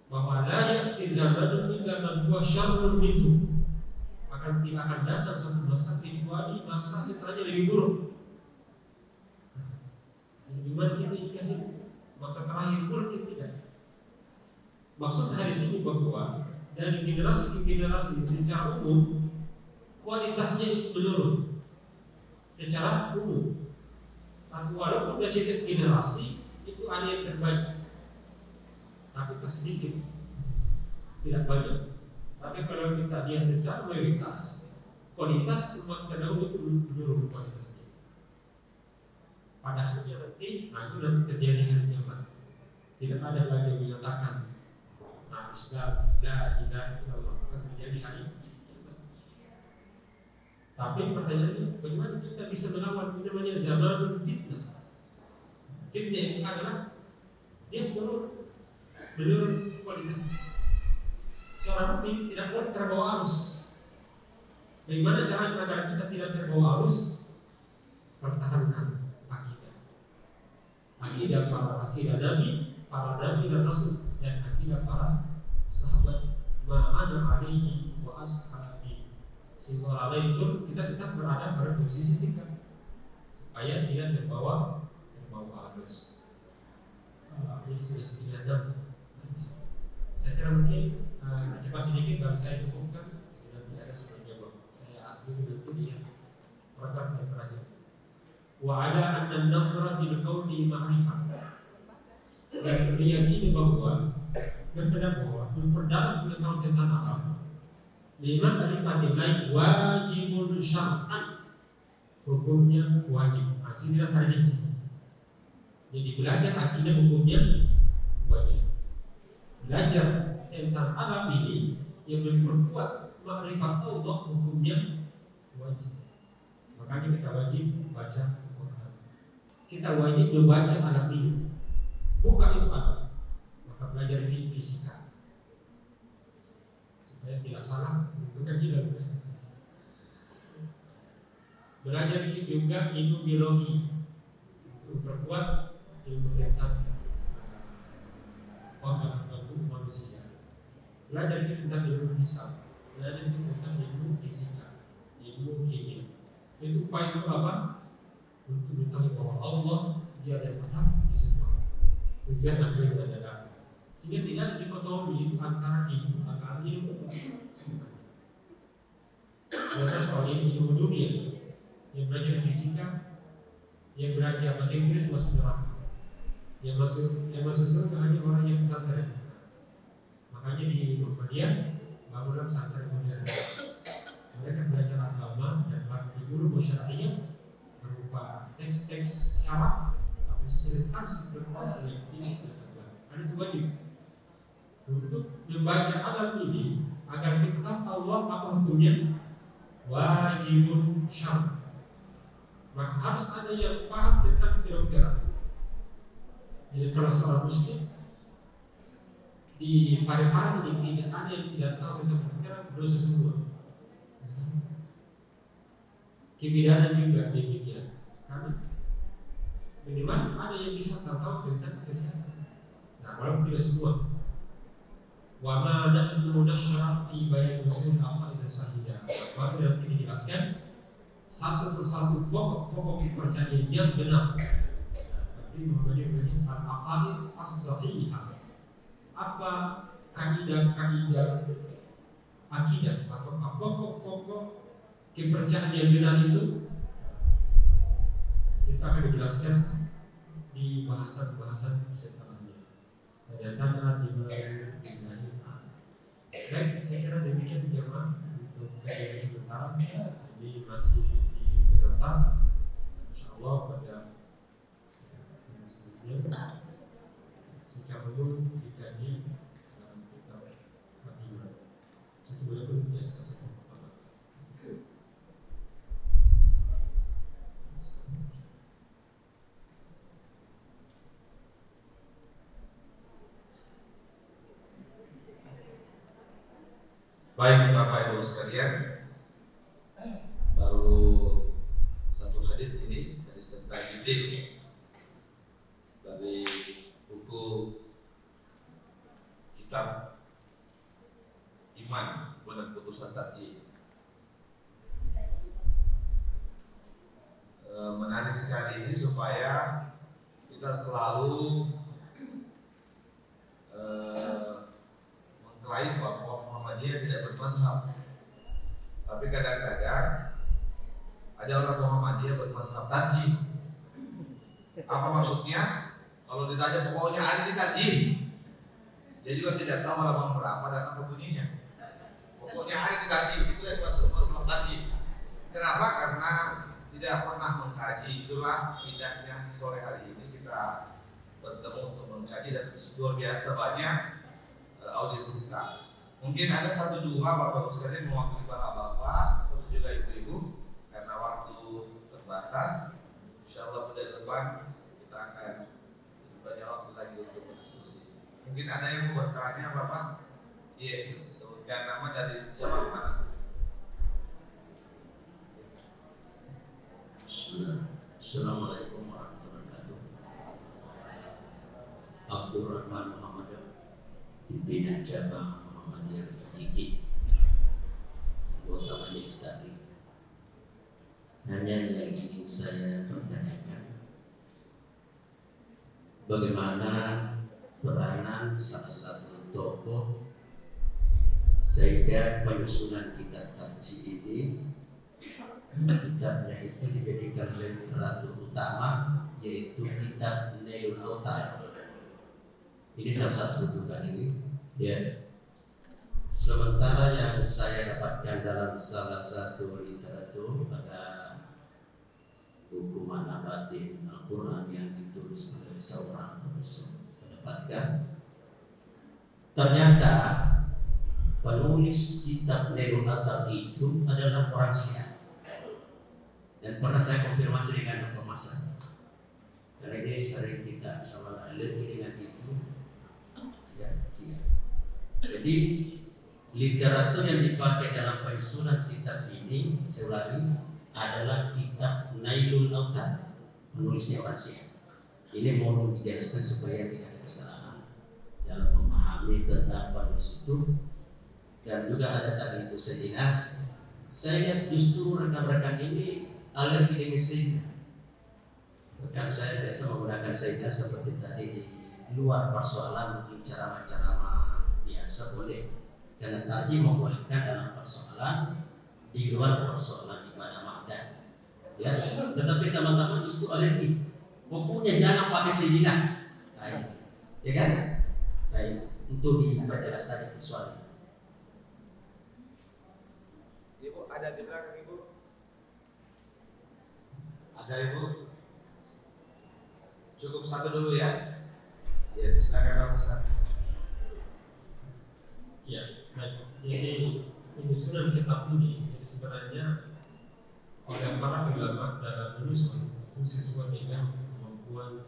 bahwa la ya'ti zamanun illa man huwa syarrun minhu, tidak akan datang suatu masa kecuali masa setelahnya lebih buruk. Gimana kita dikasih masa terakhir pun kita tidak. Maksud hadis ini bahwa dari generasi ke generasi secara umum kualitasnya itu menurun secara umum. Tapi walaupun dari setiap generasi itu ada yang terbaik, tapi tak sedikit, tidak banyak. Tapi kalau kita lihat secara mayoritas, kualitas umat terdahulu itu menurun kualitasnya. Pada akhirnya nanti, itu nanti terjadi hari kiamat. Tidak ada lagi yang menyatakan Islam, la ilaha illallah, akan terjadi hari kiamat. Tapi pertanyaannya, bagaimana kita bisa melawan namanya zaman fitnah? Fitnah itu adalah dia menurun kualitasnya. Seorang mukmin tidak boleh terbawa arus. Bagaimana cara agar kita tidak terbawa arus? Pertahankan akidah para akidah Nabi, para Nabi dan Rasul, dan akidah para sahabat ma'ana alaihi wa ashabi, sehingga orang itu kita tetap berada pada posisi tingkat supaya tidak terbawa arus. Ini sudah sekian jam. Saya kira mungkin cepat sedikit kalau saya cukupkan, nanti ada soal jawab. Saya akhiri nanti dia program yang terakhir. Wa ala anna an-nadhra fil qawli ma'rifah. Dan meyakini bahwa memperdalam pengetahuan tentang alam lima kalimatillah wajibun syar'an, hukumnya wajib. Masih tidak tadi. Jadi belajar akidah hukumnya wajib. Belajar tentang alam ini yang memperkuat makrifat Allah hukumnya wajib. Makanya kita wajib baca Quran. Kita wajib membaca alam ini. Bukan itu alam. Maka belajar di fisika supaya tidak salah menentukan hidup. Belajar juga ilmu biologi untuk memperkuat ilmu tentang organ tubuh manusia. Belajar tentang ilmu hisab, belajar tentang ilmu fisika, ilmu kimia. Itu upaya untuk apa? Untuk mengetahui bahwa Allah dia yang berhak disembah. Tujuan akhir adalah sehingga tidak dikotomi itu antara ilmu agama ilmu. Biasanya kalau ilmu dunia, yang belajar fisika, yang belajar bahasa Inggris masuk neraka. Yang masuk surga hanya orang yang pesantren. Makanya di Muhammadiyah bangunlah pesantren modern. Mereka belajar agama dan arti ilmu syar'iyyah berupa teks-teks syarak, tapi sesuai berupa yang ini ada itu wajib untuk membaca alam ini agar kita tahu Allah apa hukumnya wajibun syar'. Maka harus ada yang paham tentang kedokteran. Jadi kalau seorang muslim di Parepare ini tidak ada yang tidak tahu tentang kedokteran, dosa semua. Kebidanan juga demikian. Karena minimal ada yang bisa tahu tentang kesehatan. Nah, walaupun tidak semua. Wa ma nahnu nashrah fi bayan usul aqaidah sahidah. Baru nanti dijelaskan satu persatu pokok-pokok kepercayaan yang benar. Berarti Muhammadiyah memiliki al-aqaid as-sahihah. Apa kaidah-kaidah akidah atau pokok-pokok kepercayaan yang benar itu akan dijelaskan di bahasan-bahasan setelahnya. Di antara dimulai dari baik, saya kira demikian jemaah untuk kajian sementara. Ini masih ditetap, insyaallah pada selanjutnya secara umum dikaji dalam kitab Fatimah. Saya boleh pun ya selesai.
Baik Bapak Ibu sekalian, baru satu hadis ini dari tentang Jibril dari buku kitab Iman dan Putusan Tarjih. Menarik sekali ini supaya kita selalu mengklaim bahwa Muhammadiyah tidak bermazhab. Tapi kadang-kadang ada orang Muhammadiyah bermazhab tarjih. Apa maksudnya? Kalau ditanya pokoknya ada di tarjih, dia juga tidak tahu halaman berapa dan apa bunyinya. Pokoknya ada di tarjih, itu yang maksud mazhab tarjih. Kenapa? Karena tidak pernah mengkaji. Itulah tidaknya sore hari ini kita bertemu untuk mengkaji dan luar biasa banyak audiens kita. Mungkin ada satu dua bapak-bapak sekalian mewakili bapak-bapak, satu juga ibu-ibu, karena waktu terbatas. Insyaallah pada depan kita akan banyak waktu lagi untuk berdiskusi. Mungkin ada yang mau bertanya bapak? Iya, sebutkan nama dari jamaah mana?
Assalamualaikum warahmatullahi wabarakatuh. Abdurrahman Muhammad, pimpinan cabang Muhammadiyah Kediri, anggota majelis taklim. Hanya yang ingin saya pertanyakan, bagaimana peranan salah satu tokoh sehingga penyusunan kitab tarjih ini kitabnya itu dijadikan literatur utama, yaitu kitab Nailul Autar. Ini salah satu rujukan ini, ya. Sementara yang saya dapatkan dalam salah satu literatur ada buku Makna Batin Al-Quran yang ditulis oleh seorang profesor. Dapatkan ternyata penulis kitab Nailul Autar itu adalah orang Syiah. Dan pernah saya konfirmasi dengan Dr. Masa, karena ini sering kita sama alumni dengan itu, ya, siap. Jadi literatur yang dipakai dalam penyusunan kitab ini, saya ulangi, adalah kitab Nailul Autar, penulisnya orang Syiah. Ini mohon dijelaskan supaya tidak ada kesalahan dalam memahami tentang penulis itu. Dan juga ada tadi itu sejenak, saya lihat justru rekan-rekan ini alergi dengan sehingga. Bahkan saya biasa menggunakan sehingga seperti tadi di luar persoalan, mungkin ceramah-ceramah biasa boleh, karena tadi membolehkan dalam persoalan di luar persoalan ibadah ma'dan, ya. Tetapi teman-teman itu alergi, pokoknya jangan pakai sehingga, ya kan? Baik, untuk diperjelas tadi persoalan.
Ibu ada di belakang ibu? Ada ibu? Cukup satu dulu ya. Ya, silakan Pak Ustaz.
Ya, baik. Jadi penyusunan kitab ini jadi sebenarnya oleh para ulama dalam menyusun itu sesuai dengan kemampuan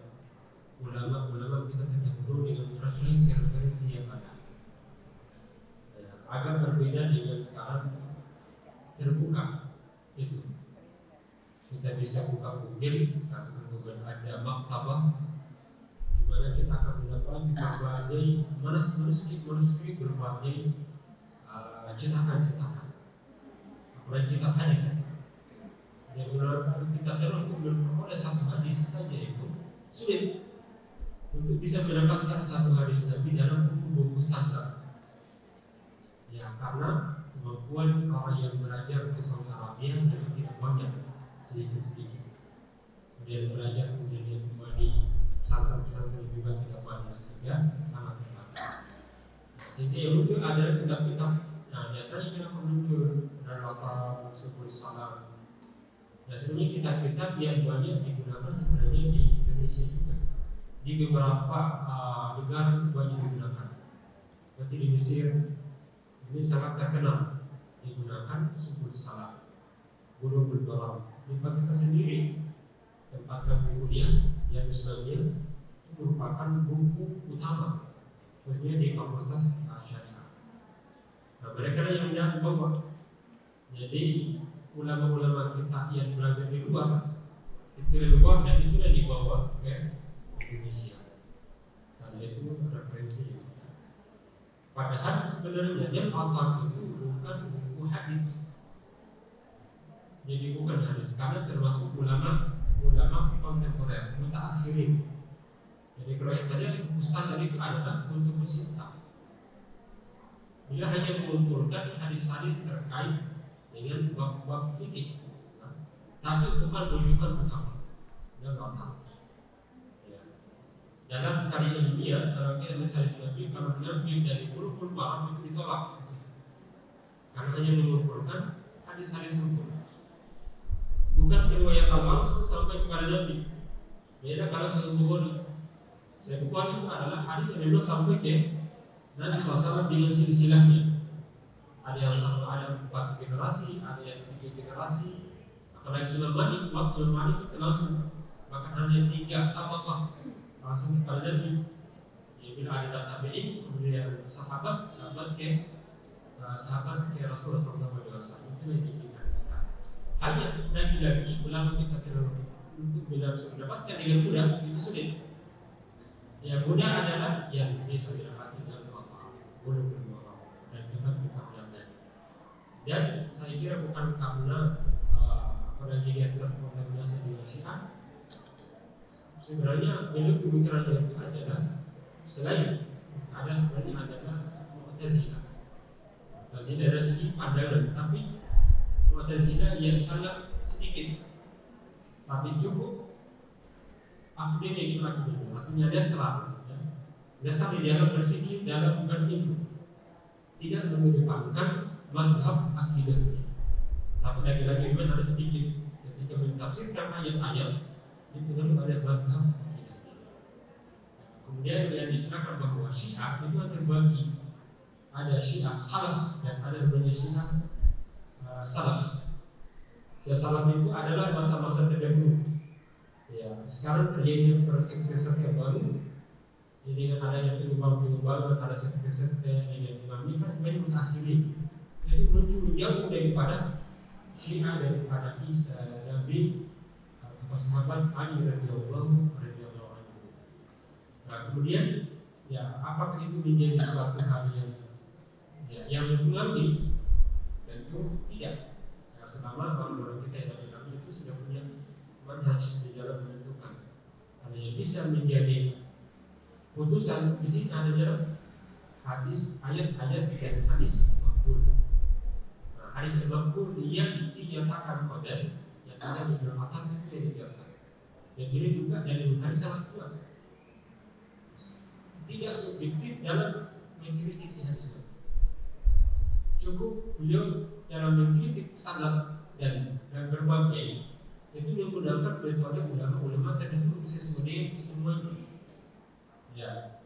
ulama-ulama kita terdahulu dengan referensi-referensi yang ada. Agar berbeda dengan sekarang terbuka itu. Kita bisa buka Google, karena Google ada maktabah di mana kita akan mendapatkan berbagai manuskrip berbagai cetakan. Apalagi kitab hadis. Yang menurut kita untuk memperoleh satu hadis saja itu sulit untuk bisa mendapatkan satu hadis Nabi dalam buku-buku standar. Ya, karena kemampuan orang yang belajar ke Saudi Arabia itu tidak banyak, sedikit-sedikit. Kemudian belajar kemudian dia kembali pesantren-pesantren juga tidak banyak, sehingga sangat terbatas. Sehingga yang muncul adalah kitab-kitab. Nah, nyatanya kenapa muncul Darul Subul Salam. Nah, sebenarnya kitab-kitab yang banyak digunakan sebenarnya di Indonesia juga. Di beberapa negara itu banyak digunakan. Seperti di Mesir ini sangat terkenal digunakan Subul Salam, Bulughul Maram. Di Pakistan sendiri tempat kami kuliah yang Islamiyah itu merupakan buku utama, khususnya di Fakultas Syariah. Nah, mereka yang tidak bawa. Jadi ulama-ulama kita yang belajar di luar itu dari luar dan itu sudah dibawa ke Indonesia. Karena itu referensi. Padahal sebenarnya yang author itu bukan buku hadis. Jadi bukan hadis, karena termasuk ulama kontemporer, mutaakhirin. Jadi kalau kita lihat buku standar itu adalah untuk bersinta. Dia hanya mengumpulkan hadis-hadis terkait dengan bab fikih, tapi bukan menunjukkan utama. Dia nggak tahu. Ya. Dalam karya ilmiah, kalau kita misalnya Nabi, kalau mengambil dari Bulughul Maram itu ditolak, karena hanya mengumpulkan hadis-hadis hukum, bukan riwayat langsung sampai kepada Nabi. Beda kalau Sahih Bukhari. Sahih Bukhari itu adalah hadis yang memang sampai ke Nabi SAW dengan silsilahnya. Ada yang sama, ada 4 generasi, ada yang 3 generasi. Apalagi Imam Malik, waktu Imam Malik itu langsung, bahkan hanya 3 tabaqah langsung kepada Nabi. Ya, bila ada tabi'in, kemudian sahabat ke Rasulullah SAW. Itu yang diberikan kita. Hanya lagi-lagi ulama kita terlalu untuk mendapatkan dengan mudah itu sulit. Yang mudah adalah yang bisa didapati dalam Bulughul Maram dan kitab-kitab yang lain. Dan saya kira bukan karena apalagi dia terkontaminasi dengan Syiah. Sebenarnya belum pemikiran itu adalah selain ada sebenarnya adalah Mu'tazilah. Mu'tazilah dari segi pandangan, tapi Mu'tazilah yang sangat sedikit, tapi cukup akademik, artinya netral. Netral di dalam berfikir, dalam berilmu, tidak mengedepankan mazhab akidahnya. Tapi lagi-lagi memang ada sedikit ketika mentafsirkan ayat-ayat itu lalu ada mazhab akidahnya. Kemudian yang diserahkan bahwa Syiah itu terbagi, ada Syiah Khalaf dan ada Syiah Salaf. Syiah Salaf itu adalah masa-masa terdahulu. Ya, sekarang terjadi sekte-sekte baru. Jadi adanya penyumbang-penyumbang, ada sekte-sekte yang dinamika sebenarnya mutaakhirin. Itu muncul jauh daripada Syiah, daripada Isa, Nabi, atau sahabat Ali radhiyallahu anhu. Nah, kemudian ya apakah itu menjadi suatu hal yang mempengaruhi? Tentu tidak. Ya, selama orang-orang kita yang dari Nabi itu sudah punya manhaj di dalam menentukan. Karena yang bisa menjadi putusan di sini adalah hadis, ayat-ayat dan hadis maqbul. Nah, hadis maqbul yang dinyatakan qadar, yang ada di dalam atar itu yang dinyatakan. Dan ini juga dari hadis sangat kuat. Tidak subjektif dalam mengkritisi hadis itu. Cukup beliau dalam mengkritik sanad dan berbagai itu menggunakan metode ulama terdahulu sesuai dengan keilmuannya. Ya,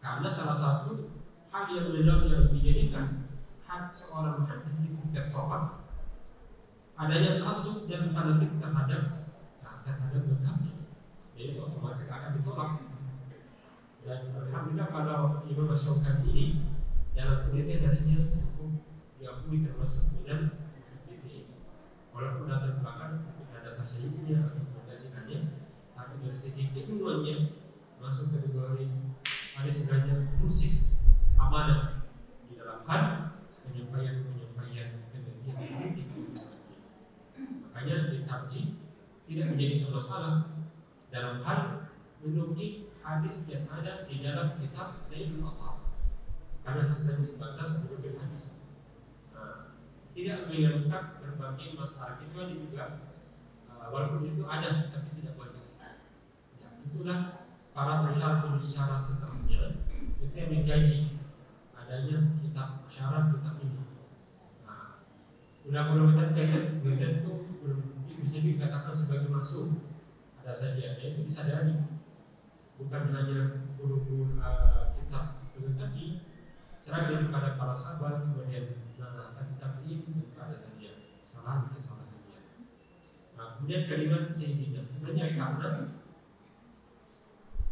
karena salah satu hal yang dijadikan hak seorang hadis itu tertolak adanya ta'assub dan fanatik terhadap mazhabnya. Jadi otomatis akan ditolak. Dan alhamdulillah kalau Imam Asy-Syaukani ini dalam penelitiannya cukup diakui termasuk dengan hadis. Walaupun latar belakang ada tasyayu'nya atau mutazilahnya, tapi dari segi keilmuannya masuk kategori ada sebenarnya khusus amanah di dalam hal penyampaian penelitian kritik misalnya. Makanya ditarjih tidak menjadi masalah dalam hal menukik hadis yang ada di dalam kitab Nailul Awtar, karena hanya sebatas menukik hadis. Tidak mengangkat berbagai masalah, kecuali juga walaupun itu ada tapi tidak banyak. Ya, itulah para pensyarah setelahnya itu yang mengkaji adanya kitab syarat kitab ini. Ulama-ulama tadi belum tentu bisa dikatakan sebagai masuk, ada saja, itu disadari bukan hanya guru-guru kitab, tetapi seragam kepada para sahabat kemudian kitab ini tentu ada saja kesalahannya. Kemudian kalimat Sayyidina sebenarnya karena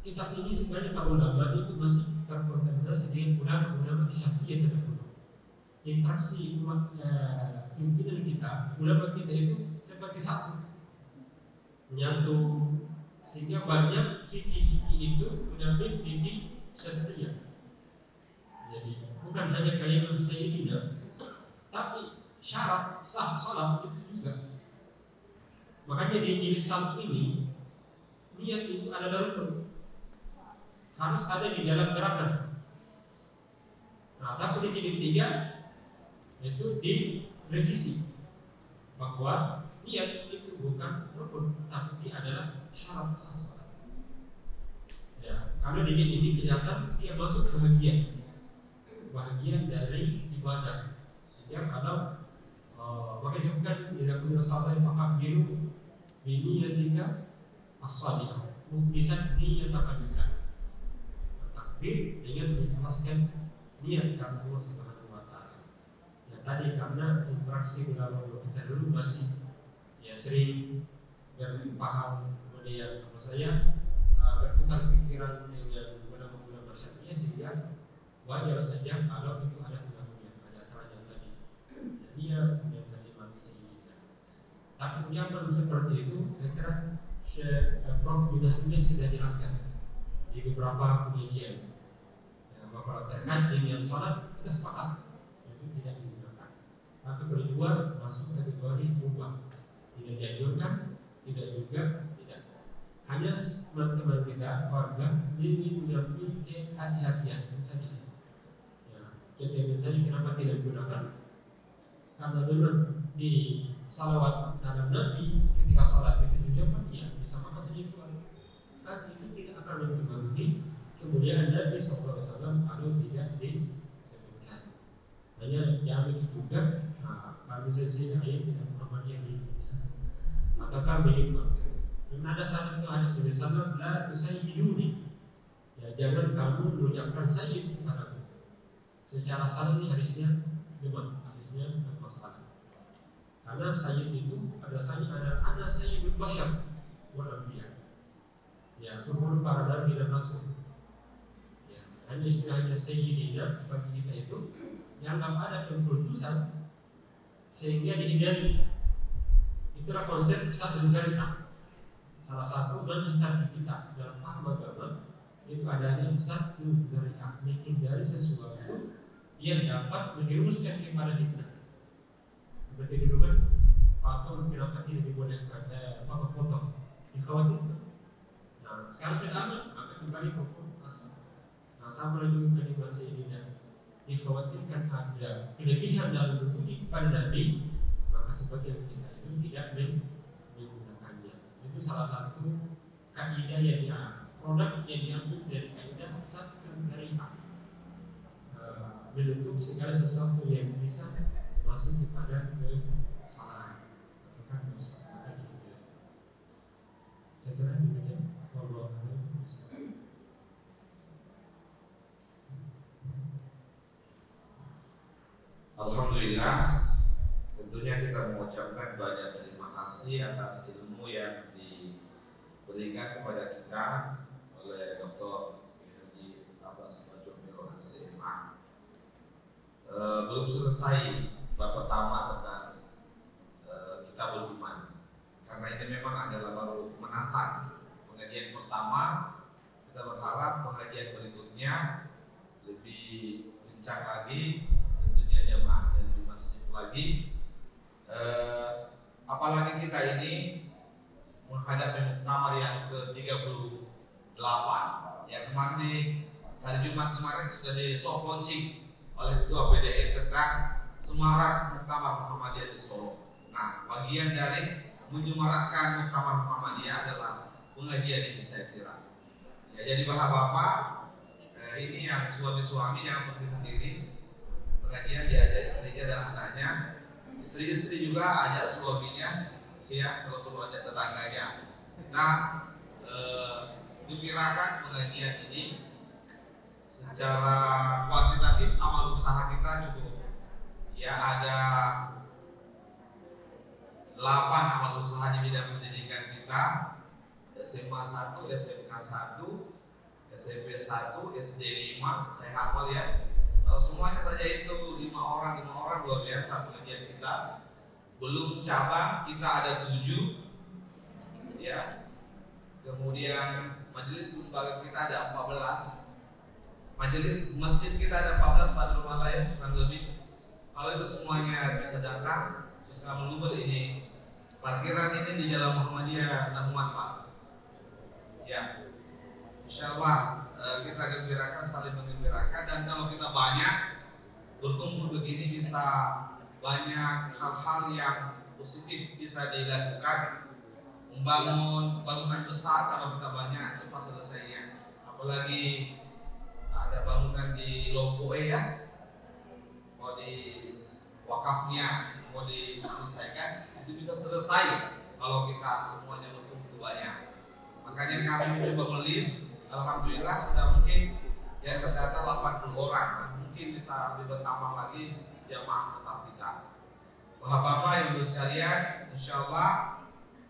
kitab ini sebenarnya para ulama itu masih terkontaminasi dengan ulama-ulama Syafi'iyah terdahulu. Interaksi pimpinan kita, ulama kita itu seperti satu, menyatu, sehingga banyak fikih-fikih itu mengambil fikih Syafi'iyah. Jadi bukan hanya kalimat Sayyidina, tapi syarat sah salat itu juga. Makanya di jilid 1 ini niat itu adalah rukun, harus ada di dalam gerakan. Tapi di jilid 3 itu direvisi bahwa niat itu bukan rukun, tapi adalah syarat sah salat. Ya, kalau di jilid ini kelihatan dia masuk bahagian dari ibadah. Ya, kalau maka disebutkan tidak punya salat maka biru biniyatika as-salihah bisa niatkan juga takbir dengan mengikhlaskan niat karena Allah Subhanahu wa taala. Ya tadi karena interaksi ulama kita dulu masih ya sering berpaham, kemudian saya bertukar pikiran dengan ulama-ulama Syafi'iyah, sehingga wajar saja kalau itu ada ulama-ulama ada acaranya tadi. Jadi ya kemudian kalimat Sayyidina. Tapi ucapan seperti itu saya kira Prof. Bidahnya sudah jelaskan di beberapa penyajian. Ya, bahwa terkait dengan sholat kita sepakat itu tidak digunakan. Tapi kalau di luar masuk kategori mubah, tidak dianjurkan, tidak juga tidak. Hanya teman-teman kita warga ini mengambil kehati-hatian saja. Kejadian saja kenapa tidak digunakan? Karena memang di salawat terhadap Nabi ketika sholat itu juga ya bisa makan saja itu tidak akan mempengaruhi kemuliaan Nabi SAW kalau tidak disebutkan. Hanya jamin juga kalau sesi ayat tidak Muhammadiyah ini atau kami ada satu hadis Nabi SAW la tusayyiduni, ya jangan kamu mengucapkan sayyid kepadaku. Secara salah ini hadisnya lemah, hadisnya bermasalah. Karena sayyid itu ada sayyidul bashar wal anbiya. Ya, turun para nabi dan rasul. Ya, hanya istilahnya sayyidina bagi kita itu yang ada pengkultusan sehingga dihindari. Itulah konsep satu syariah. Salah satu manhaj kita dalam paham agama itu adanya satu syariah, menghindari sesuatu yang dapat menjerumuskan kepada fitnah. Seperti dulu kan patung kenapa tidak dibolehkan foto-foto dikhawatirkan. Nah sekarang sudah aman, maka kembali ke hukum asal. Nah sama lagi kalimat Sayyidina, dikhawatirkan ada kelebihan dalam berbudi kepada Nabi, maka sebagian kita itu tidak menggunakannya. Itu salah satu kaidah yang produk yang diambil dari kaidah satu syariah, menutup segala sesuatu yang bisa masuk kepada kesalahan atau dosa. Saya kira demikian.
Alhamdulillah, tentunya kita mengucapkan banyak terima kasih atas ilmu yang diberikan kepada kita oleh Dr. Haji Abbas Bajomiro SMA. Belum selesai bab pertama tentang kita beriman, karena ini memang adalah baru menasan pengajian pertama. Kita berharap pengajian berikutnya dibincang lagi, tentunya jamaah yang di masjid lagi. Apalagi kita ini menghadapi muktamar yang ke-38. Ya, kemarin di hari Jumat kemarin sudah di soft launching oleh Ketua PDI tentang semarak Muktamar Muhammadiyah di Solo. Nah, bagian dari menyemarakkan Muktamar Muhammadiyah adalah pengajian ini, saya kira. Ya, jadi bapak-bapak ini yang suami-suami yang pergi sendiri pengajian, diajak istrinya dan anaknya, istri-istri juga ajak suaminya, ya kalau perlu ajak tetangganya. Nah, gembirakan pengajian ini secara kuantitatif amal usaha kita cukup. Ya, ada 8 amal usaha di bidang pendidikan kita, SMA 1, SMK 1, SMP 1, SD 5, saya hafal ya. Kalau semuanya saja itu 5 orang luar biasa pengajian kita. Belum cabang kita ada 7, ya. Kemudian majelis lembaga kita ada 14, majelis masjid kita ada 14 Pak Rumah ya, kurang lebih. Kalau itu semuanya bisa datang, bisa melubur ini. Parkiran ini di Jalan Muhammadiyah Nahuman Pak. Ya, insya Allah kita gembirakan, saling menggembirakan, dan kalau kita banyak berkumpul begini bisa banyak hal-hal yang positif bisa dilakukan. Membangun bangunan besar kalau kita banyak cepat selesainya. Apalagi ada bangunan di Lombok ya, mau di wakafnya mau diselesaikan, itu bisa selesai kalau kita semuanya berkumpul banyak. Makanya kami mencoba melis, alhamdulillah sudah mungkin ya terdata 80 orang, mungkin bisa lebih bertambah lagi jamaah tetap kita. Bapak-bapak, ibu sekalian, insya Allah.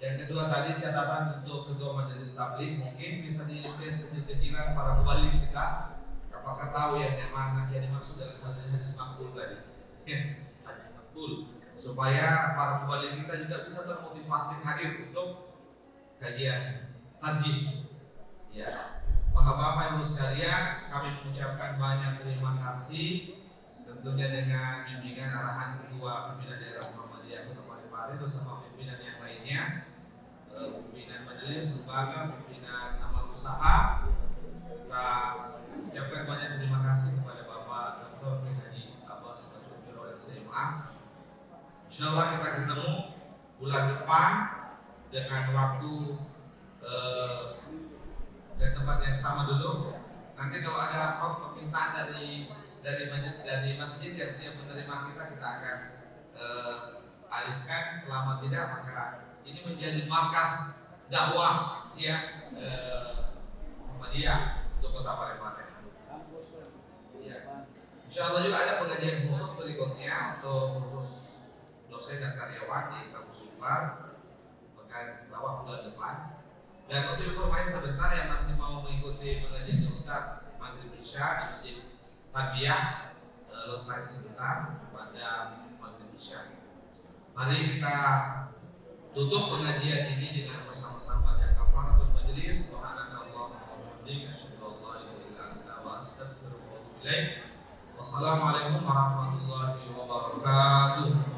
Yang kedua tadi catatan untuk ketua majelis tabligh, mungkin bisa ditulis kecil-kecilan para mubalik kita. Apakah tahu yang mana yang dimaksud dengan hadis makbul tadi? Hadis makbul, supaya para mubalik kita juga bisa termotivasi hadir untuk kajian tarjih. Ya, bapak-bapak ibu sekalian, kami mengucapkan banyak terima kasih, tentunya dengan bimbingan arahan ketua pimpinan daerah Muhammadiyah Kota Parepare bersama pimpinan yang lainnya, pimpinan majelis lembaga, pimpinan amal usaha. Kita ucapkan banyak terima kasih kepada Bapak Dr. Haji Abbas Biro SMA. Insya Allah kita ketemu bulan depan dengan waktu dan tempat yang sama dulu. Nanti kalau ada permintaan dari masjid yang siap menerima kita akan alihkan. Selama tidak, maka ini menjadi markas dakwah ya Muhammadiyah untuk Kota Parepare. Ya. Insya Allah juga ada pengajian khusus berikutnya untuk khusus dosen dan karyawan di kampus Unpar pekan bawah bulan depan. Dan untuk informasi sebentar yang masih mau mengikuti pengajian Ustaz Maghrib Isya di Masjid Tarbiyah, lontarnya sebentar pada Maghrib Isya. Mari kita tutup pengajian ini dengan bersama-sama baca kafaratul majelis. Subhanallah walhamdulillah, asyhadu an la ilaha illa anta wa astaghfiruka wa atubu ilaik. Wassalamualaikum warahmatullahi wabarakatuh.